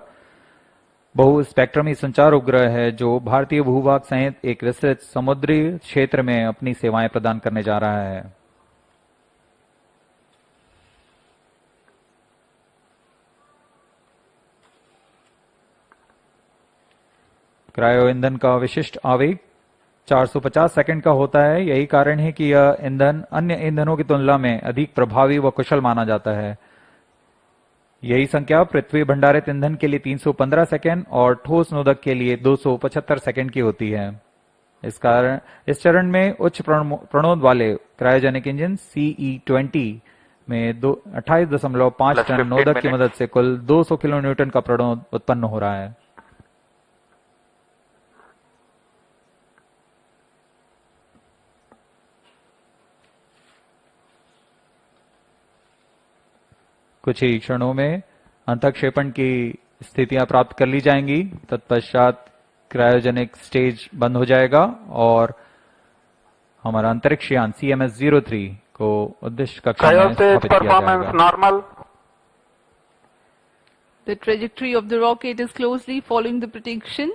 बहु स्पेक्ट्रमी संचार उपग्रह है जो भारतीय भूभाग सहित एक विस्तृत समुद्री क्षेत्र में अपनी सेवाएं प्रदान करने जा रहा है। क्रायो ईंधन का विशिष्ट आवेग 450 सेकंड का होता है। यही कारण है कि यह ईंधन अन्य ईंधनों की तुलना में अधिक प्रभावी व कुशल माना जाता है। यही संख्या पृथ्वी भंडारित ईंधन के लिए 315 सेकंड और ठोस नोदक के लिए 275 सेकंड की होती है। इस चरण में उच्च प्रणोद वाले क्रायोजेनिक इंजन CE-20 में 28.5 टन नोदक की मदद से कुल 200 किलो न्यूटन का प्रणोद उत्पन्न हो रहा है। कुछ ही क्षणों में अंतःक्षेपण की स्थितियां प्राप्त कर ली जाएंगी। तत्पश्चात क्रायोजेनिक स्टेज बंद हो जाएगा और हमारा अंतरिक्ष यान CMS-03 को उद्देश्य कक्षा में स्थापित किया जाएगा। Normal. The trajectory of the rocket is closely following the prediction.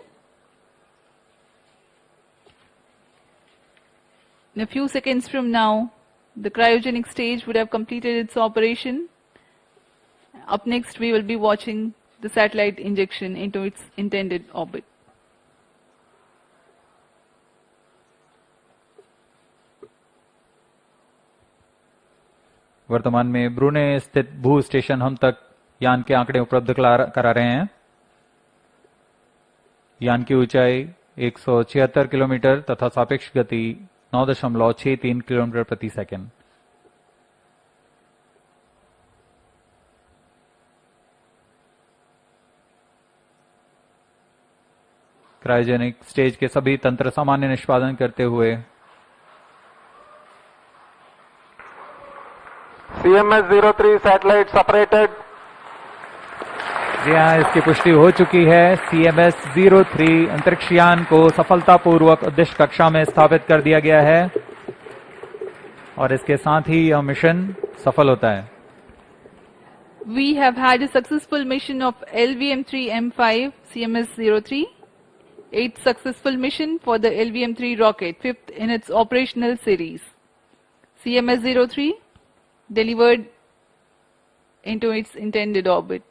In a few seconds from now, the cryogenic stage would have completed its operation. Up next, we will be watching the satellite injection into its intended orbit. वर्तमान में ब्रूने स्थित भू station हम तक यान के आंकड़े उपलब्ध करा रहे हैं। यान की ऊंचाई 176 किलोमीटर तथा सापेक्ष गति 9.63 किलोमीटर प्रति सेकंड। क्रायोजेनिक स्टेज के सभी तंत्र सामान्य निष्पादन करते हुए CMS-03 satellite separated. जी हाँ, इसकी पुष्टि हो चुकी है। CMS-03 अंतरिक्ष यान को सफलतापूर्वक उद्देश्य कक्षा में स्थापित कर दिया गया है और इसके साथ ही यह मिशन सफल होता है। We have had a successful mission of LVM3-M5 CMS-03. 8th successful mission for the LVM-3 rocket, 5th in its operational series. CMS-03 delivered into its intended orbit.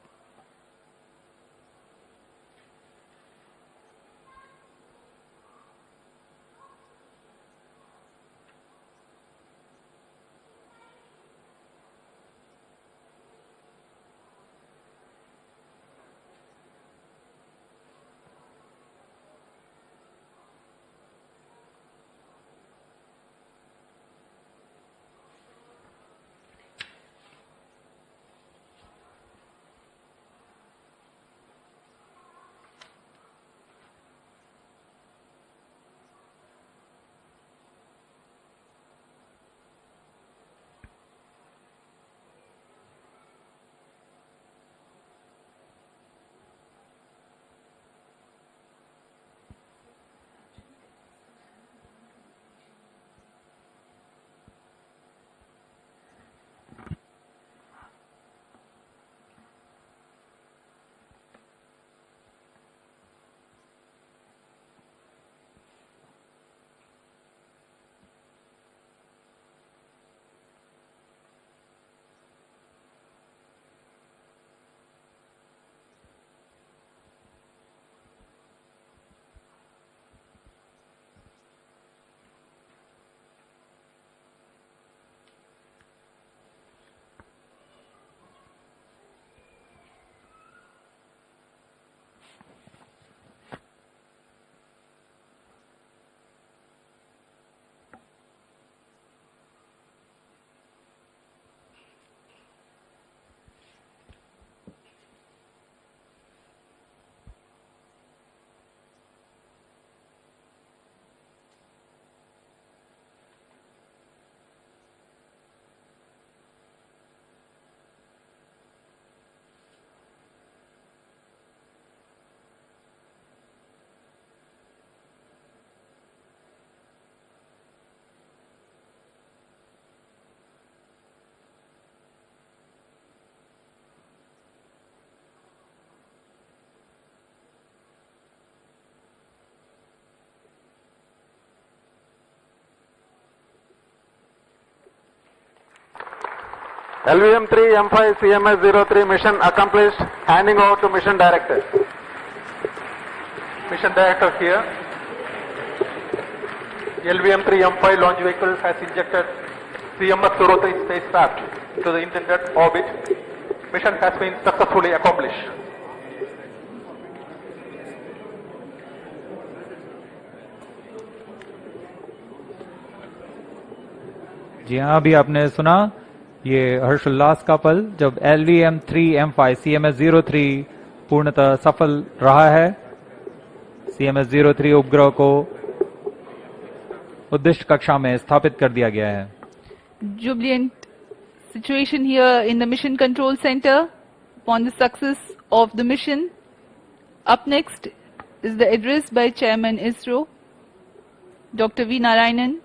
LVM3-M5 CMS-03 mission accomplished. Handing over to Mission Director. Mission Director here. LVM3-M5 launch vehicle has injected CMS-03 spacecraft to the intended orbit. Mission has been successfully accomplished. जी हाँ, अभी आपने सुना ये हर्षोल्लास का पल जब LVM3-M5 CMS-03 पूर्णतः सफल रहा है। CMS-03 उपग्रह को उद्दिष्ट कक्षा में स्थापित कर दिया गया है। Jubilant situation here in the Mission Control Center upon the success of the mission. Up next is the address by Chairman ISRO, Dr. V. Narayanan.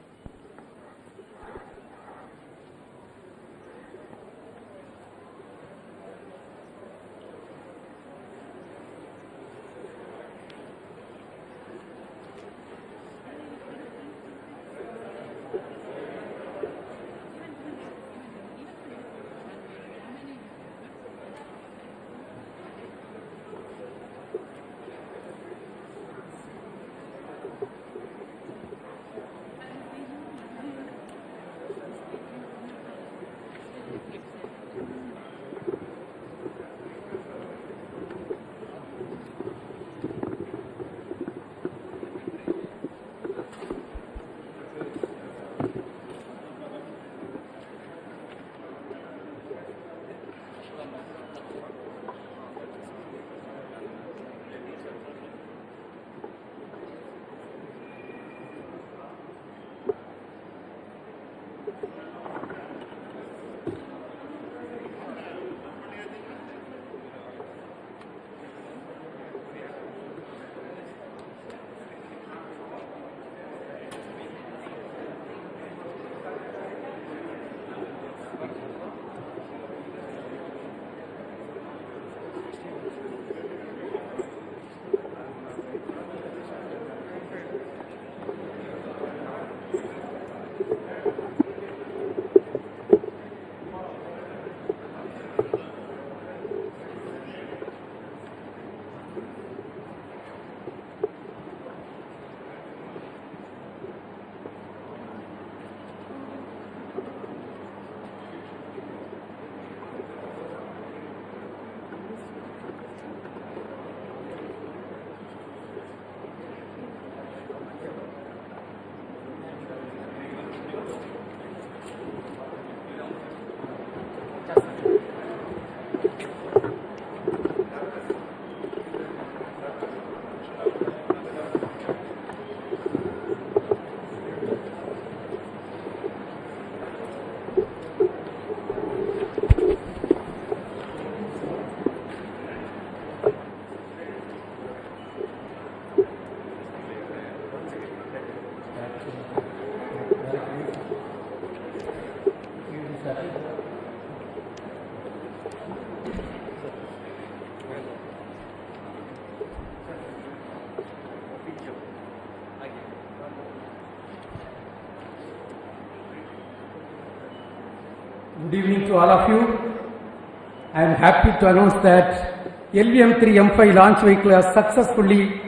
Good evening to all of you. I am happy to announce that LVM3-M5 launch vehicle has successfully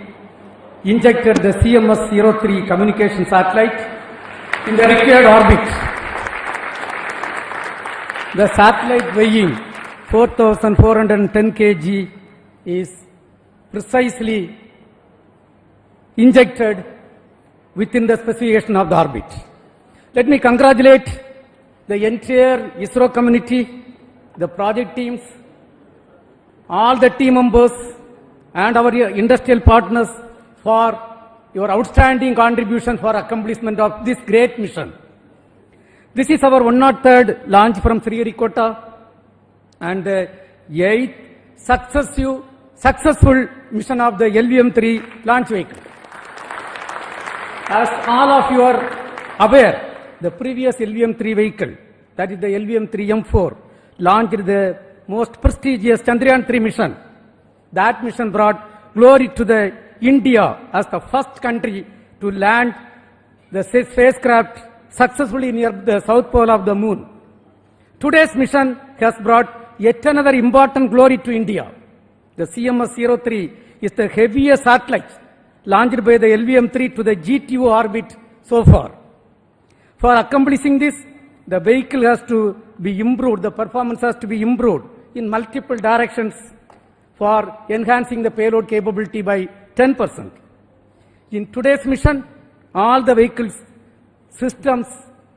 injected the CMS-03 communication satellite in the required orbit. The satellite weighing 4,410 kg is precisely injected within the specification of the orbit. Let me congratulate the entire ISRO community, the project teams, all the team members and our industrial partners for your outstanding contribution for accomplishment of this great mission. This is our 103rd launch from Sriharikota and the 8th successful mission of the LVM3 launch vehicle. As all of you are aware, the previous LVM3 vehicle, that is the LVM3-M4, launched the most prestigious Chandrayaan-3 mission. That mission brought glory to the India as the first country to land the spacecraft successfully near the south pole of the moon. Today's mission has brought yet another important glory to India. The CMS-03 is the heaviest satellite launched by the LVM-3 to the GTO orbit so far. For accomplishing this, the vehicle has to be improved, the performance has to be improved in multiple directions for enhancing the payload capability by 10%. In today's mission, all the vehicles systems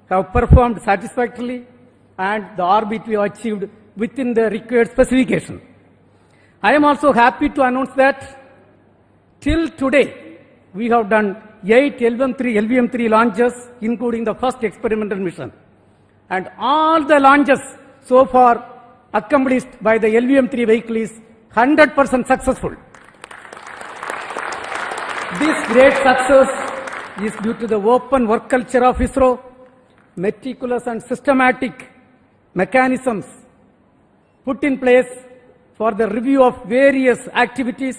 have performed satisfactorily and the orbit we have achieved within the required specification. I am also happy to announce that till today, we have done 8 LVM3 launches, including the first experimental mission. And all the launches so far accomplished by the LVM3 vehicle is 100% successful. This great success is due to the open work culture of ISRO, meticulous and systematic mechanisms put in place for the review of various activities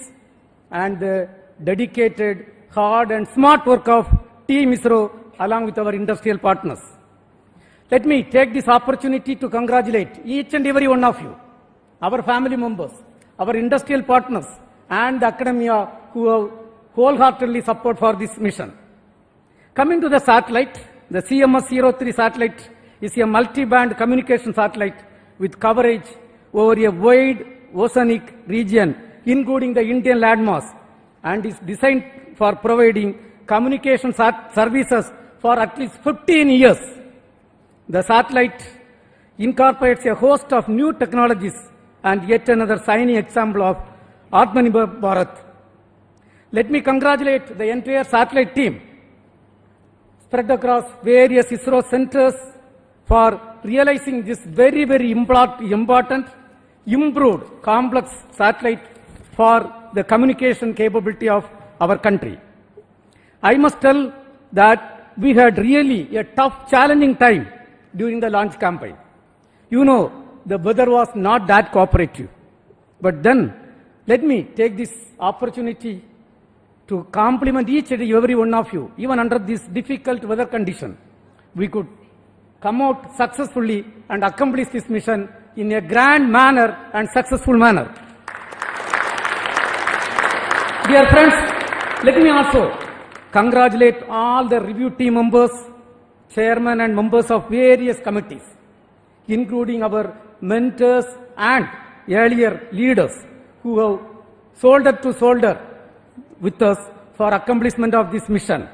and the dedicated, hard and smart work of Team ISRO along with our industrial partners. Let me take this opportunity to congratulate each and every one of you, our family members, our industrial partners and the academia who have wholeheartedly support for this mission. Coming to the satellite, the CMS-03 satellite is a multi-band communication satellite with coverage over a wide oceanic region, including the Indian landmass, and is designed for providing communication services for at least 15 years. The satellite incorporates a host of new technologies and yet another shining example of Atmanirbhar Bharat. Let me congratulate the entire satellite team spread across various ISRO centers for realizing this very, very important, improved, complex satellite for the communication capability of our country. I must tell that we had really a tough, challenging time during the launch campaign. You know, the weather was not that cooperative. But then, let me take this opportunity to compliment each and every one of you. Even under this difficult weather condition, we could come out successfully and accomplish this mission in a grand manner and successful manner. Dear friends, let me also congratulate all the review team members, chairmen and members of various committees, including our mentors and earlier leaders who have shoulder to shoulder with us for accomplishment of this mission.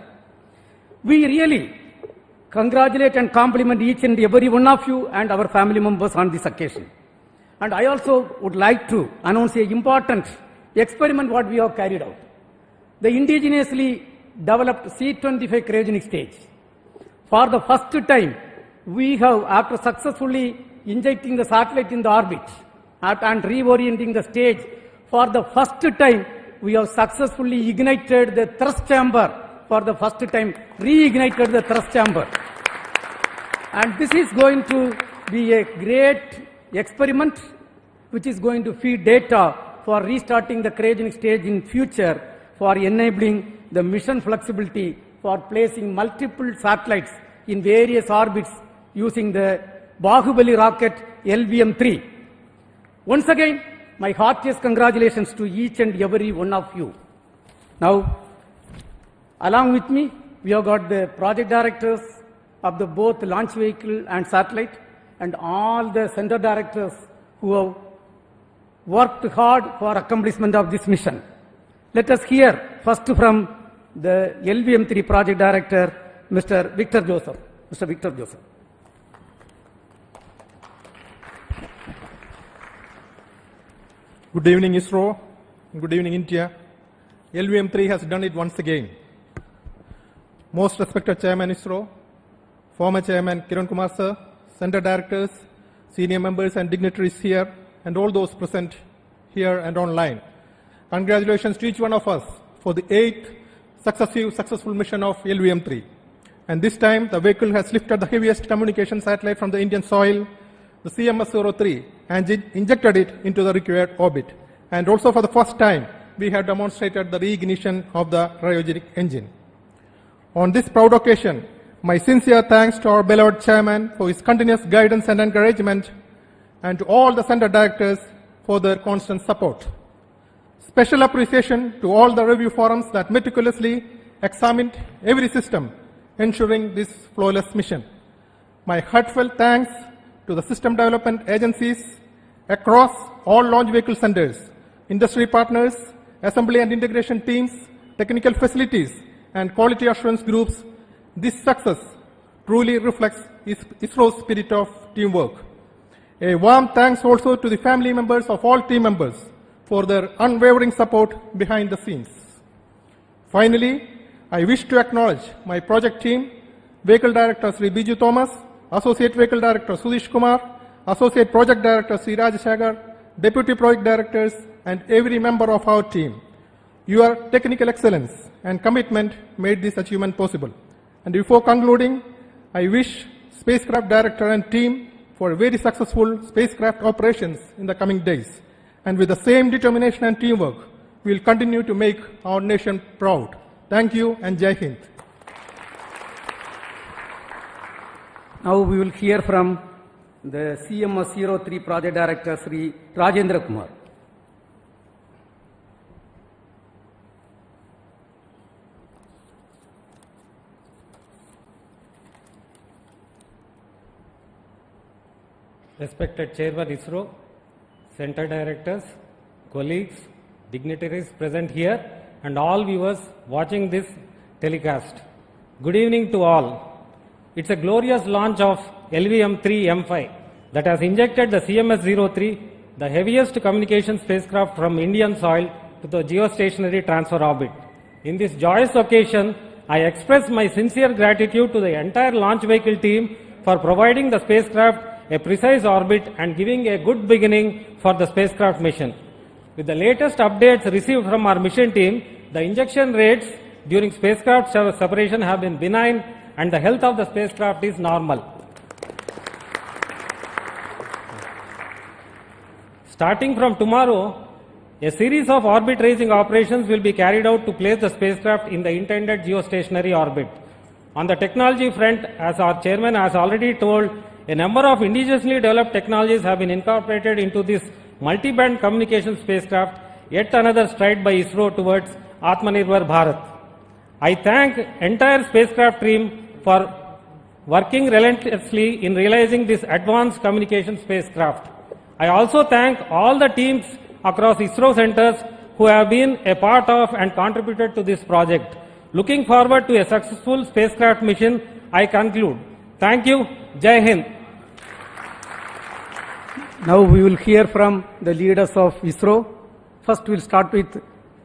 We really congratulate and compliment each and every one of you and our family members on this occasion. And I also would like to announce an important experiment what we have carried out. The indigenously developed C-25 cryogenic stage. For the first time, we have, after successfully injecting the satellite in the orbit and reorienting the stage, for the first time, we have successfully ignited the thrust chamber. For the first time, reignited the thrust chamber. And this is going to be a great experiment which is going to feed data for restarting the cryogenic stage in future, for enabling the mission flexibility for placing multiple satellites in various orbits using the Bahubali rocket LVM3. Once again, my heartiest congratulations to each and every one of you. Now, along with me, we have got the project directors of the both launch vehicle and satellite, and all the center directors who have worked hard for accomplishment of this mission. Let us hear first from the LVM3 project director, Mr. Victor Joseph. Mr. Victor Joseph. Good evening, ISRO. Good evening, India. LVM3 has done it once again. Most respected Chairman ISRO, former Chairman Kiran Kumar sir, Center Directors, senior members and dignitaries here, and all those present here and online. Congratulations to each one of us for the 8th successful mission of LVM3. And this time, the vehicle has lifted the heaviest communication satellite from the Indian soil, the CMS-03, and injected it into the required orbit. And also for the first time, we have demonstrated the reignition of the cryogenic engine. On this proud occasion, My sincere thanks to our beloved chairman for his continuous guidance and encouragement, and to all the center directors for their constant support. Special appreciation to all the review forums that meticulously examined every system, ensuring this flawless mission. My heartfelt thanks to the system development agencies across all launch vehicle centers, industry partners, assembly and integration teams, technical facilities, and quality assurance groups. This success truly reflects ISRO's spirit of teamwork. A warm thanks also to the family members of all team members for their unwavering support behind the scenes. Finally, I wish to acknowledge my project team, Vehicle Director Sri Biju Thomas, Associate Vehicle Director Sudish Kumar, Associate Project Director Sri Rajashagar, Deputy Project Directors, and every member of our team. Your technical excellence and commitment made this achievement possible. And before concluding, I wish Spacecraft Director and team for very successful spacecraft operations in the coming days. And with the same determination and teamwork, we will continue to make our nation proud. Thank you and Jai Hind. Now we will hear from the CMS-03 Project Director Sri Rajendra Kumar. Respected Chairman ISRO, Center Directors, colleagues, dignitaries present here, and all viewers watching this telecast. Good evening to all. It's a glorious launch of LVM3-M5 that has injected the CMS-03, the heaviest communication spacecraft from Indian soil, to the geostationary transfer orbit. In this joyous occasion, I express my sincere gratitude to the entire launch vehicle team for providing the spacecraft a precise orbit and giving a good beginning for the spacecraft mission. With the latest updates received from our mission team, the injection rates during spacecraft separation have been benign and the health of the spacecraft is normal. Starting from tomorrow, a series of orbit raising operations will be carried out to place the spacecraft in the intended geostationary orbit. On the technology front, as our chairman has already told, a number of indigenously developed technologies have been incorporated into this multi-band communication spacecraft, yet another stride by ISRO towards Atmanirbhar Bharat. I thank entire spacecraft team for working relentlessly in realizing this advanced communication spacecraft. I also thank all the teams across ISRO centers who have been a part of and contributed to this project. Looking forward to a successful spacecraft mission, I conclude. Thank you. Jai Hind. Now we will hear from the leaders of ISRO. First we will start with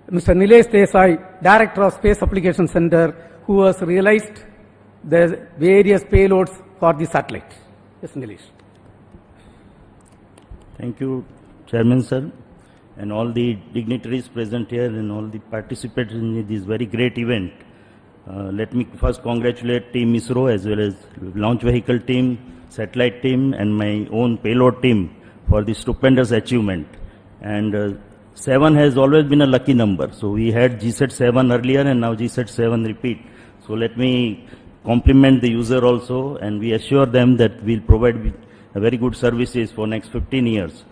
Mr. Nilesh Desai, Director of Space Application Center, who has realized the various payloads for the satellite. Yes, Nilesh. Thank you, Chairman sir, and all the dignitaries present here and all the participants in this very great event. Let me first congratulate Team ISRO as well as launch vehicle team, satellite team, and my own payload team for this stupendous achievement. And 7 has always been a lucky number. So we had GSAT 7 earlier and now GSAT 7 repeat. So let me compliment the user also, and we assure them that we'll provide a very good services for next 15 years.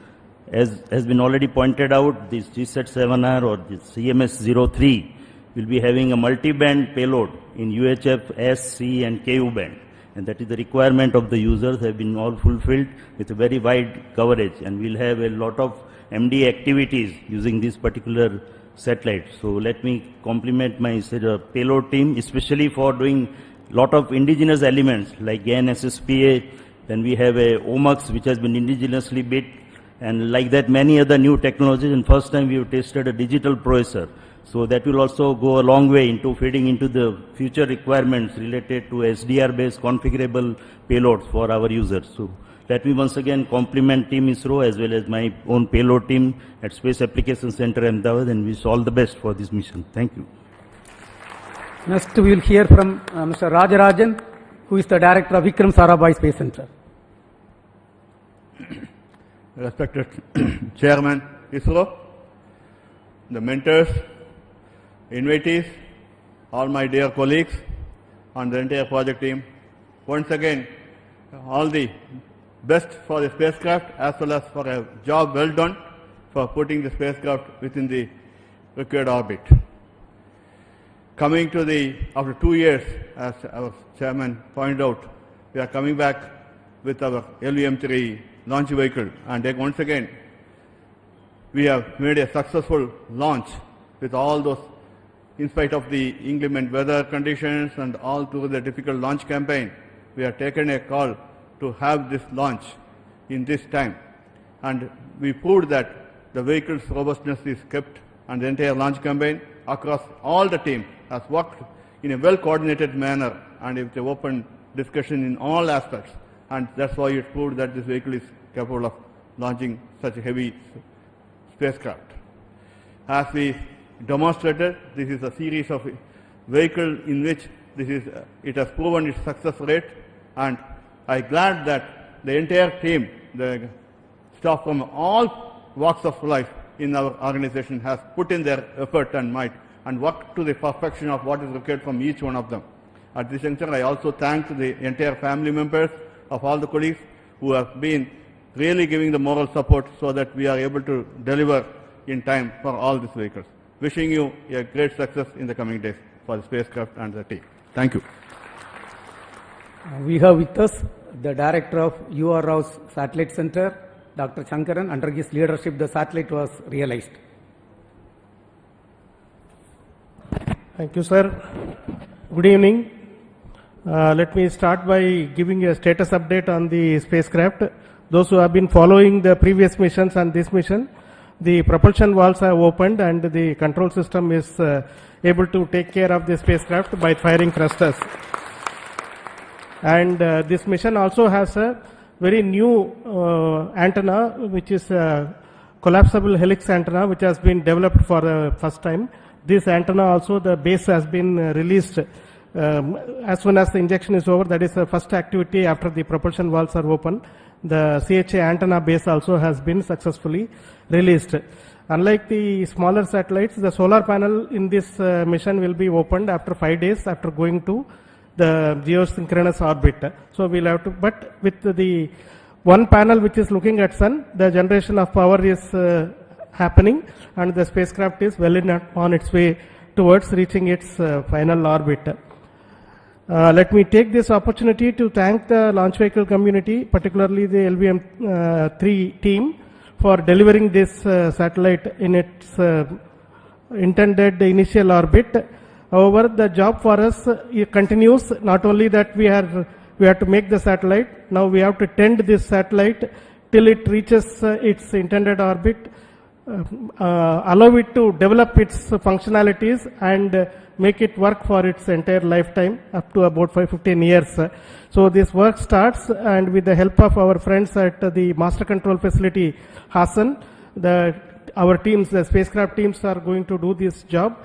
As has been already pointed out, this GSAT 7R or the CMS-03 will be having a multi-band payload in UHF, S, C and KU band. And that is the requirement of the users have been all fulfilled with a very wide coverage. And we'll have a lot of MD activities using this particular satellite. So let me compliment my payload team, especially for doing lot of indigenous elements like GAN SSPA. Then we have a OMUX which has been indigenously built, and like that many other new technologies. And first time we have tested a digital processor. So that will also go a long way into feeding into the future requirements related to SDR based configurable payloads for our users. So let me once again compliment Team ISRO as well as my own payload team at Space Application Center Ahmedabad, and wish all the best for this mission. Thank you. Next we will hear from Mr. Rajarajan, who is the Director of Vikram Sarabhai Space Center. Respected Chairman ISRO, the mentors, invitees, all my dear colleagues, and the entire project team, once again all the best for the spacecraft as well as for a job well done for putting the spacecraft within the required orbit. Coming to after 2 years, as our chairman pointed out, we are coming back with our LVM3 launch vehicle, and once again we have made a successful launch with all those, in spite of the inclement weather conditions and all through the difficult launch campaign. We have taken a call to have this launch in this time, and we proved that the vehicle's robustness is kept, and the entire launch campaign across all the team has worked in a well coordinated manner and with an open discussion in all aspects, and that's why it proved that this vehicle is capable of launching such a heavy spacecraft. As we demonstrated, this is a series of vehicles in which it has proven its success rate, and I'm glad that the entire team, the staff from all walks of life in our organization has put in their effort and might and worked to the perfection of what is required from each one of them. At this juncture, I also thank the entire family members of all the colleagues who have been really giving the moral support so that we are able to deliver in time for all these vehicles. Wishing you a great success in the coming days for the spacecraft and the team. Thank you. We have with us the director of U.R. Rao's Satellite Center, Dr. Shankaran. Under his leadership, the satellite was realized. Thank you, sir. Good evening. Let me start by giving a status update on the spacecraft. Those who have been following the previous missions and this mission, the propulsion valves have opened and the control system is able to take care of the spacecraft by firing thrusters. And this mission also has a very new antenna, which is a collapsible helix antenna, which has been developed for the first time. This antenna also, the base has been released as soon as the injection is over. That is the first activity after the propulsion valves are open. The CHA antenna base also has been successfully released. Unlike the smaller satellites, the solar panel in this mission will be opened after 5 days after going to the geosynchronous orbit. So we'll have to, but with the one panel which is looking at sun, the generation of power is happening and the spacecraft is well on its way towards reaching its final orbit. Let me take this opportunity to thank the launch vehicle community, particularly the LVM3 team, for delivering this satellite in its intended initial orbit. However, the job for us continues. Not only that we have to make the satellite, now we have to tend this satellite till it reaches its intended orbit, allow it to develop its functionalities and make it work for its entire lifetime up to about 15 years. So this work starts, and with the help of our friends at the master control facility Hassan, our teams, the spacecraft teams, are going to do this job.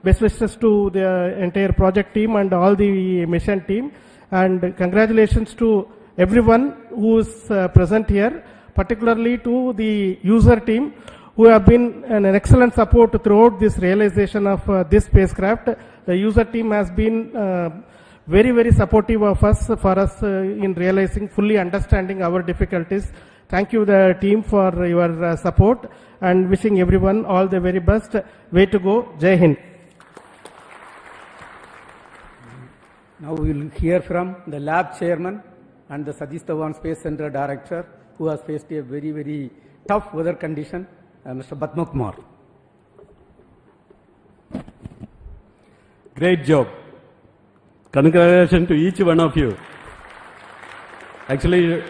Best wishes to the entire project team and all the mission team, and congratulations to everyone who is present here, particularly to the user team who have been an excellent support throughout this realization of this spacecraft. The user team has been very, very supportive of us, for us in realizing, fully understanding our difficulties. Thank you, the team, for your support, and wishing everyone all the very best. Way to go. Jai Hind. Now we will hear from the lab chairman and the Satish Dhawan Space Center director, who has faced a very, very tough weather condition, Mr. Padma Kumar. Great job. Congratulations to each one of you. Actually,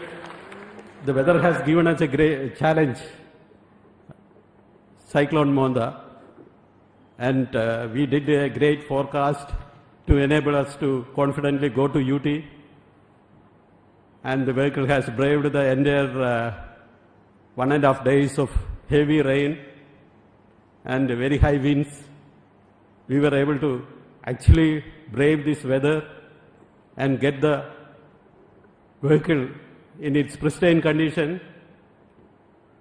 the weather has given us a great challenge. Cyclone Monda. And we did a great forecast to enable us to confidently go to UT. And the vehicle has braved the entire 1.5 days of heavy rain and very high winds. We were able to actually brave this weather and get the vehicle in its pristine condition,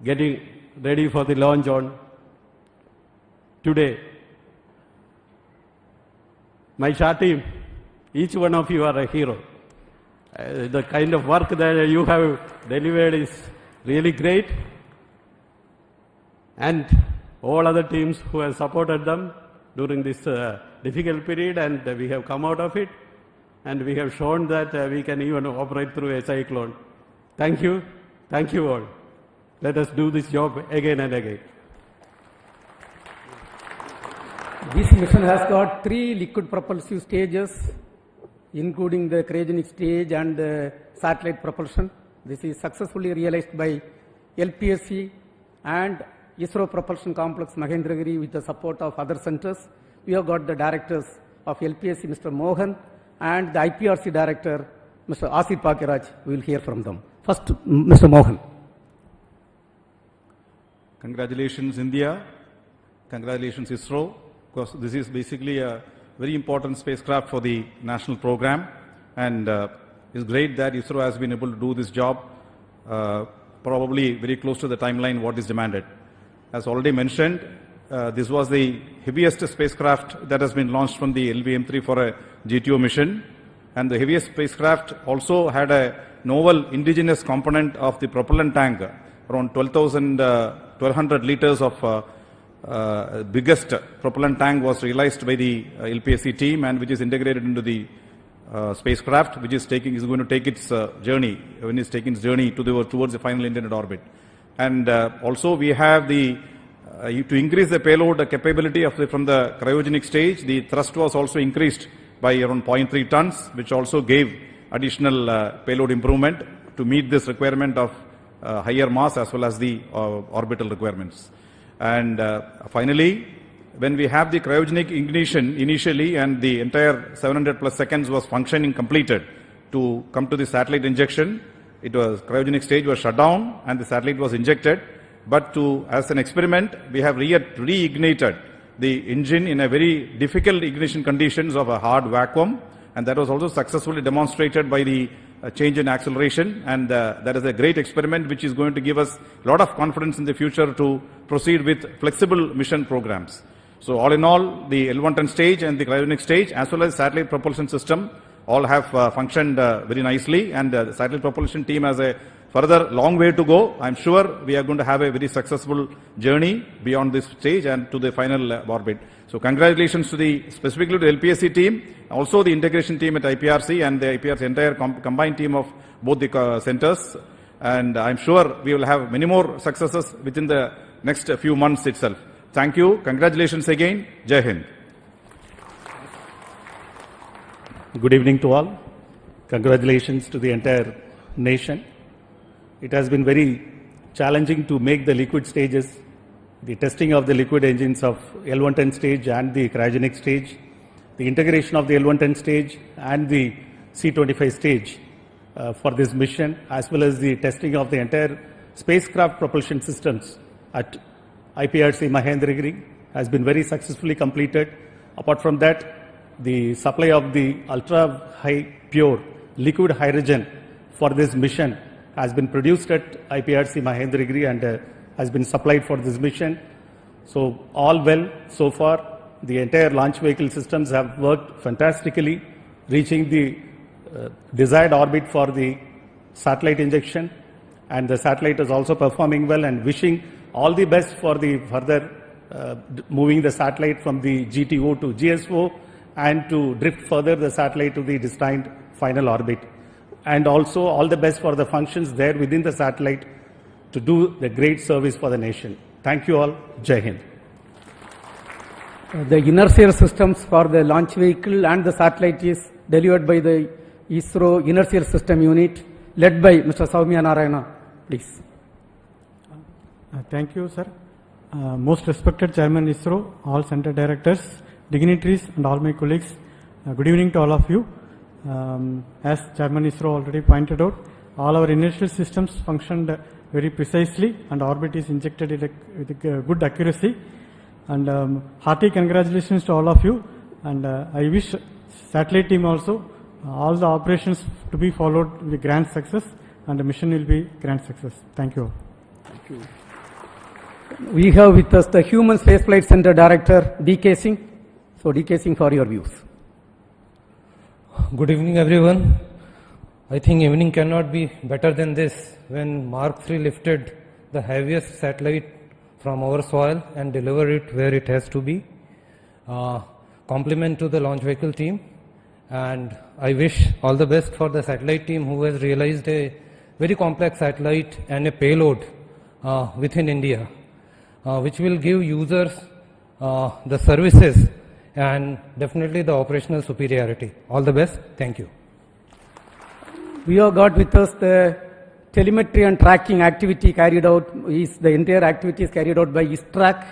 getting ready for the launch on today. My SHA team, each one of you are a hero. The kind of work that you have delivered is really great. And all other teams who have supported them during this difficult period, and we have come out of it, and we have shown that we can even operate through a cyclone. Thank you. Thank you all. Let us do this job again and again. This mission has got 3 liquid propulsive stages, including the cryogenic stage and the satellite propulsion. This is successfully realized by LPSC and ISRO Propulsion Complex Mahendragiri with the support of other centers. We have got the directors of LPSC, Mr. Mohan, and the IPRC director, Mr. Asif Pakiraj. We will hear from them. First, Mr. Mohan. Congratulations, India. Congratulations, ISRO. Because this is basically a very important spacecraft for the national program, and it's great that ISRO has been able to do this job probably very close to the timeline what is demanded. As already mentioned, this was the heaviest spacecraft that has been launched from the LVM3 for a GTO mission, and the heaviest spacecraft also had a novel indigenous component of the propellant tank, around 1200 liters of biggest propellant tank was realized by the LPSC team, and which is integrated into the spacecraft, which is going to take its journey towards the final intended orbit. And also we have the to increase the payload capability from the cryogenic stage. The thrust was also increased by around 0.3 tons, which also gave additional payload improvement to meet this requirement of higher mass as well as the orbital requirements. And finally, when we have the cryogenic ignition initially, and the entire 700 plus seconds was functioning completed to come to the satellite injection, cryogenic stage was shut down and the satellite was injected. But as an experiment, we have reignited the engine in a very difficult ignition conditions of a hard vacuum, and that was also successfully demonstrated by the change in acceleration, and that is a great experiment which is going to give us a lot of confidence in the future to proceed with flexible mission programs. So all in all, the L110 stage and the cryogenic stage as well as satellite propulsion system all have functioned very nicely, and the satellite propulsion team has a further long way to go. I'm sure we are going to have a very successful journey beyond this stage and to the final orbit. So congratulations specifically to the LPSC team, also the integration team at IPRC and the IPRC entire combined team of both the centers. And I'm sure we will have many more successes within the next few months itself. Thank you. Congratulations again. Jai Hind. Good evening to all. Congratulations to the entire nation. It has been very challenging to make the liquid stages, the testing of the liquid engines of L110 stage and the cryogenic stage, the integration of the L110 stage and the C25 stage for this mission, as well as the testing of the entire spacecraft propulsion systems at IPRC Mahendragiri has been very successfully completed. Apart from that, the supply of the ultra-high pure liquid hydrogen for this mission has been produced at IPRC Mahendragiri and has been supplied for this mission. So all well so far. The entire launch vehicle systems have worked fantastically, reaching the desired orbit for the satellite injection, and the satellite is also performing well, and wishing all the best for the further moving the satellite from the GTO to GSO and to drift further the satellite to the destined final orbit. And also all the best for the functions there within the satellite to do the great service for the nation. Thank you all. Jai Hind. The inertial systems for the launch vehicle and the satellite is delivered by the ISRO Inertial System Unit, led by Mr. Soumya Narayana. Please. Thank you, sir. Most respected Chairman ISRO, all center directors, dignitaries and all my colleagues, good evening to all of you. As Chairman ISRO already pointed out, all our inertial systems functioned very precisely and orbit is injected with good accuracy. And hearty congratulations to all of you, and I wish satellite team also all the operations to be followed with grand success, and the mission will be grand success. Thank you all. Thank you. We have with us the Human Spaceflight Center Director, D.K. Singh. So D.K. Singh, for your views. Good evening, everyone. I think evening cannot be better than this when Mark III lifted the heaviest satellite from our soil and delivered it where it has to be. Compliment to the launch vehicle team, and I wish all the best for the satellite team who has realized a very complex satellite and a payload within India, which will give users the services and definitely the operational superiority. All the best. Thank you. We have got with us the telemetry and tracking activity carried out, the entire activity is carried out by ISTRAC,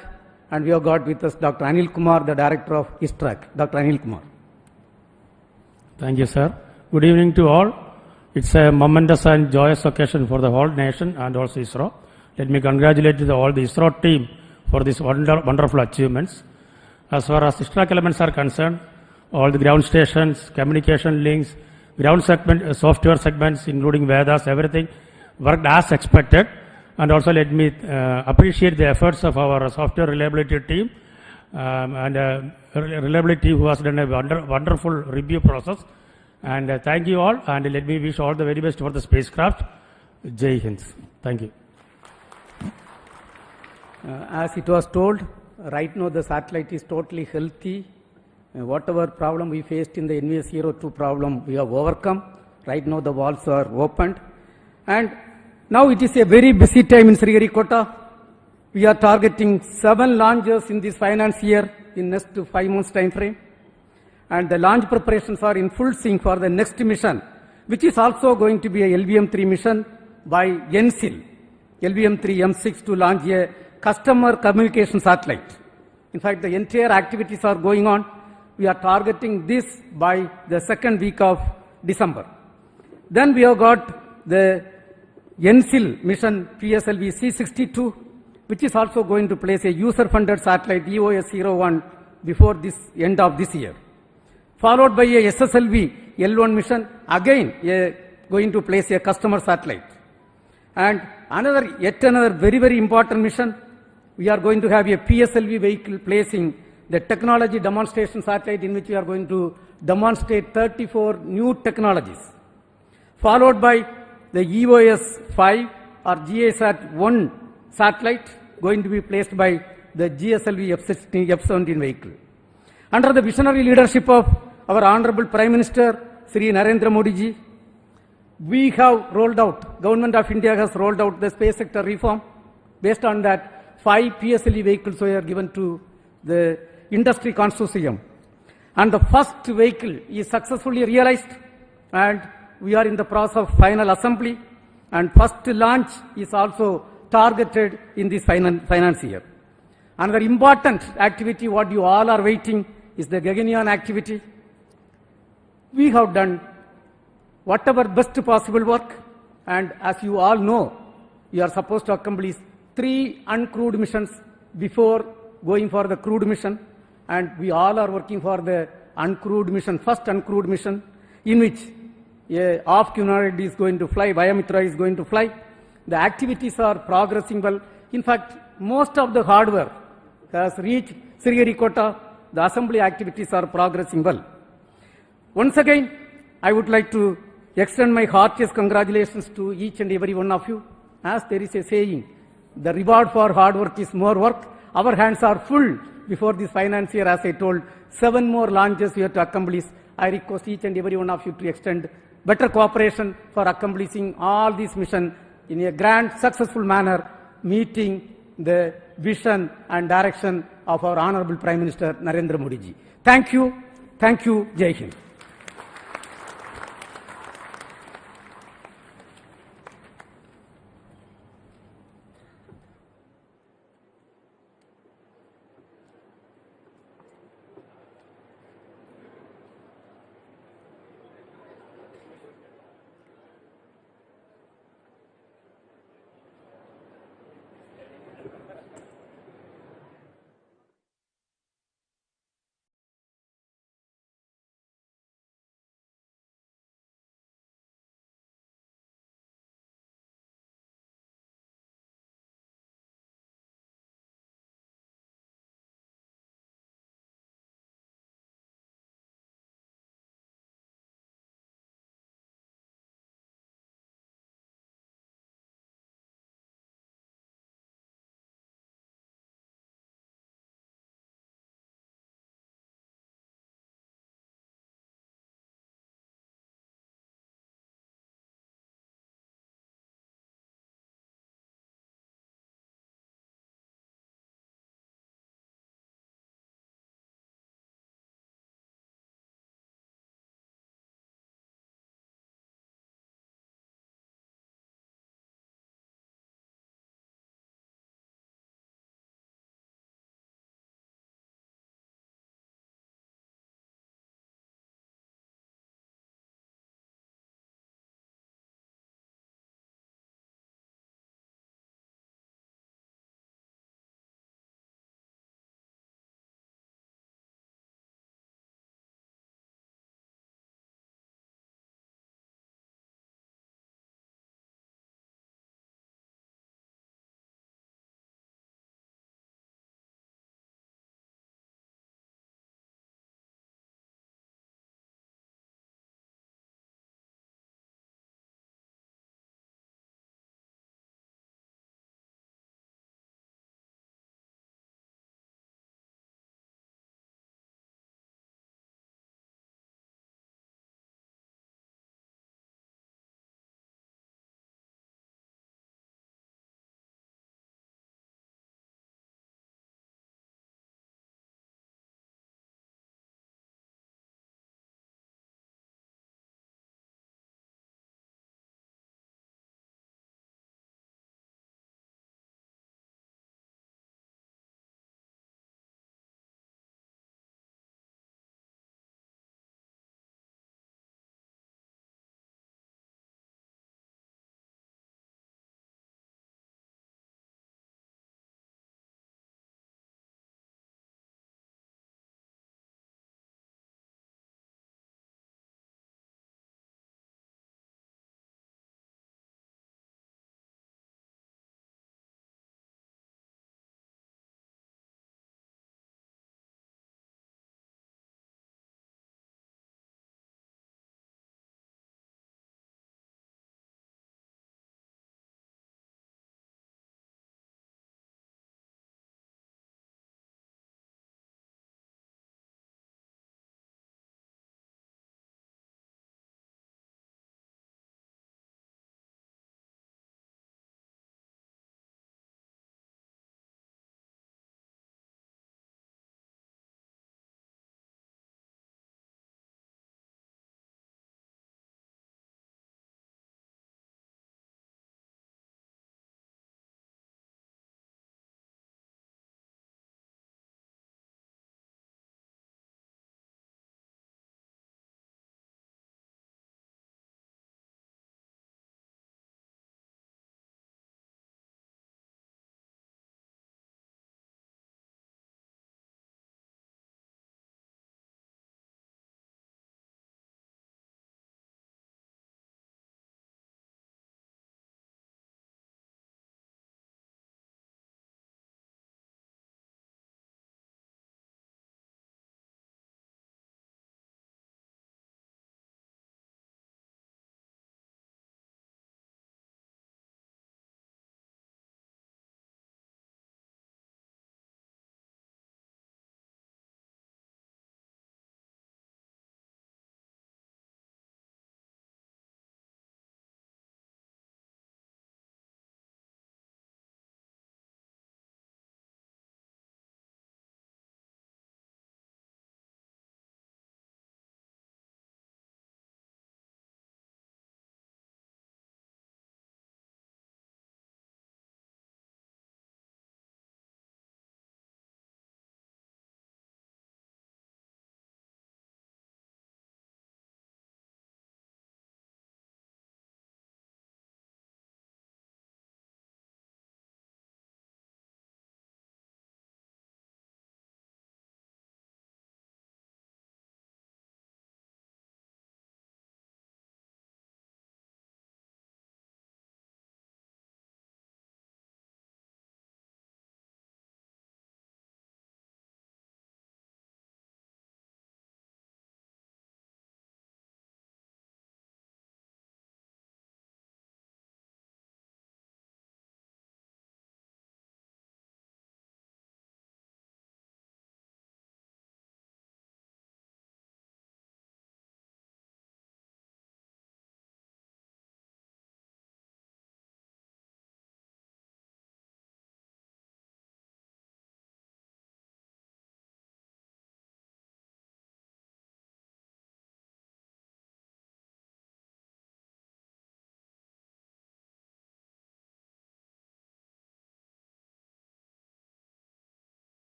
and we have got with us Dr. Anil Kumar, the director of ISTRAC. Dr. Anil Kumar. Thank you, sir. Good evening to all. It's a momentous and joyous occasion for the whole nation and also ISRO. Let me congratulate all the ISRO team for these wonderful achievements. As far as ISTRAC elements are concerned, all the ground stations, communication links, ground segment, software segments, including Vedas, everything worked as expected. And also let me appreciate the efforts of our software reliability team and reliability who has done a wonderful review process. And thank you all, and let me wish all the very best for the spacecraft. Jai Hind. Thank you. As it was told, right now the satellite is totally healthy. Whatever problem we faced in the NVS-02 problem, we have overcome. Right now the valves are opened. And now it is a very busy time in Sriharikota. We are targeting 7 launches in this finance year in next 5 months time frame. And the launch preparations are in full swing for the next mission, which is also going to be a LVM-3 mission by NCIL, LVM3-M6, to launch a customer communication satellite. In fact, the entire activities are going on. We are targeting this by the second week of December. Then we have got the NCIL mission PSLV C62, which is also going to place a user-funded satellite EOS-01 before this end of this year. Followed by a SSLV L1 mission, again going to place a customer satellite. And yet another very, very important mission, we are going to have a PSLV vehicle placing the technology demonstration satellite, in which we are going to demonstrate 34 new technologies. Followed by the EOS-5 or GASAT-1 satellite going to be placed by the GSLV F-17 vehicle. Under the visionary leadership of our Honorable Prime Minister, Sri Narendra Modi ji, we have rolled out, Government of India has rolled out the space sector reform. Based on that, 5 PSLV vehicles were given to the industry consortium. And the first vehicle is successfully realized, and we are in the process of final assembly, and first launch is also targeted in this finance year. Another important activity what you all are waiting is the Gaganyaan activity. We have done whatever best possible work, and as you all know, we are supposed to accomplish 3 uncrewed missions before going for the crewed mission, and we all are working for the uncrewed mission, first uncrewed mission, in which a off-humanoid is going to fly, Vayamitra is going to fly. The activities are progressing well. In fact, most of the hardware has reached Sriharikota. The assembly activities are progressing well. Once again, I would like to extend my heartiest congratulations to each and every one of you. As there is a saying, the reward for hard work is more work. Our hands are full before this finance year. As I told, 7 more launches we have to accomplish. I request each and every one of you to extend better cooperation for accomplishing all these missions in a grand, successful manner, meeting the vision and direction of our Honorable Prime Minister Narendra Modi ji. Thank you. Thank you. Jai Hind.